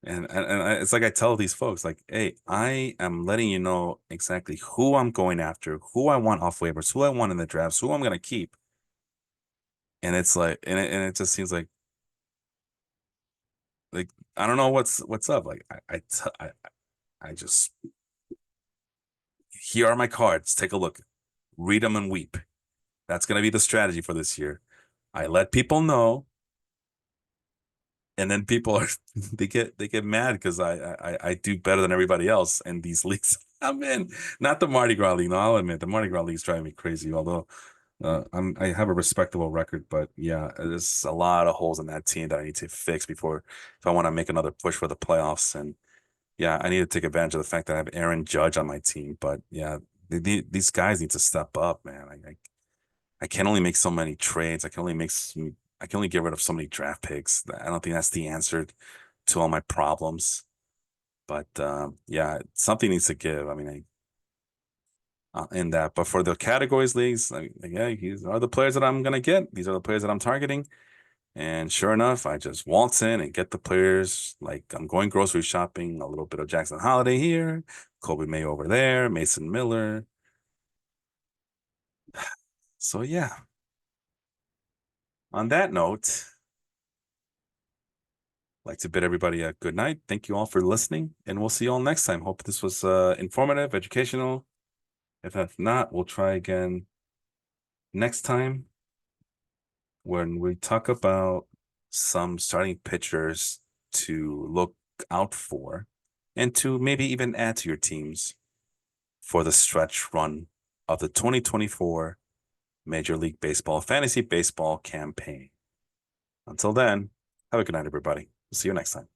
it's like I tell these folks, like, hey, I am letting you know exactly who I'm going after, who I want off waivers, who I want in the drafts, who I'm gonna keep, and it's like, and it just seems like I don't know what's up. Like I just here are my cards. Take a look, read them and weep. That's gonna be the strategy for this year. I let people know, and then people are they get mad because I do better than everybody else in these leagues I'm in. Not the Mardi Gras league. No, I'll admit the Mardi Gras league is driving me crazy. Although I have a respectable record, but yeah, there's a lot of holes in that team that I need to fix before if I want to make another push for the playoffs. And yeah, I need to take advantage of the fact that I have Aaron Judge on my team. But yeah, these guys need to step up, man. I can only make so many trades. I can only get rid of so many draft picks. I don't think that's the answer to all my problems. But yeah, something needs to give. I mean, in that. But for the categories leagues, yeah, these are the players that I'm gonna get. These are the players that I'm targeting. And sure enough, I just waltz in and get the players. Like I'm going grocery shopping. A little bit of Jackson Holiday here, Kobe May over there, Mason Miller. So yeah. On that note, I'd like to bid everybody a good night. Thank you all for listening, and we'll see you all next time. Hope this was informative, educational. If not, we'll try again next time when we talk about some starting pitchers to look out for and to maybe even add to your teams for the stretch run of the 2024 Major League Baseball Fantasy Baseball campaign. Until then, have a good night, everybody. See you next time.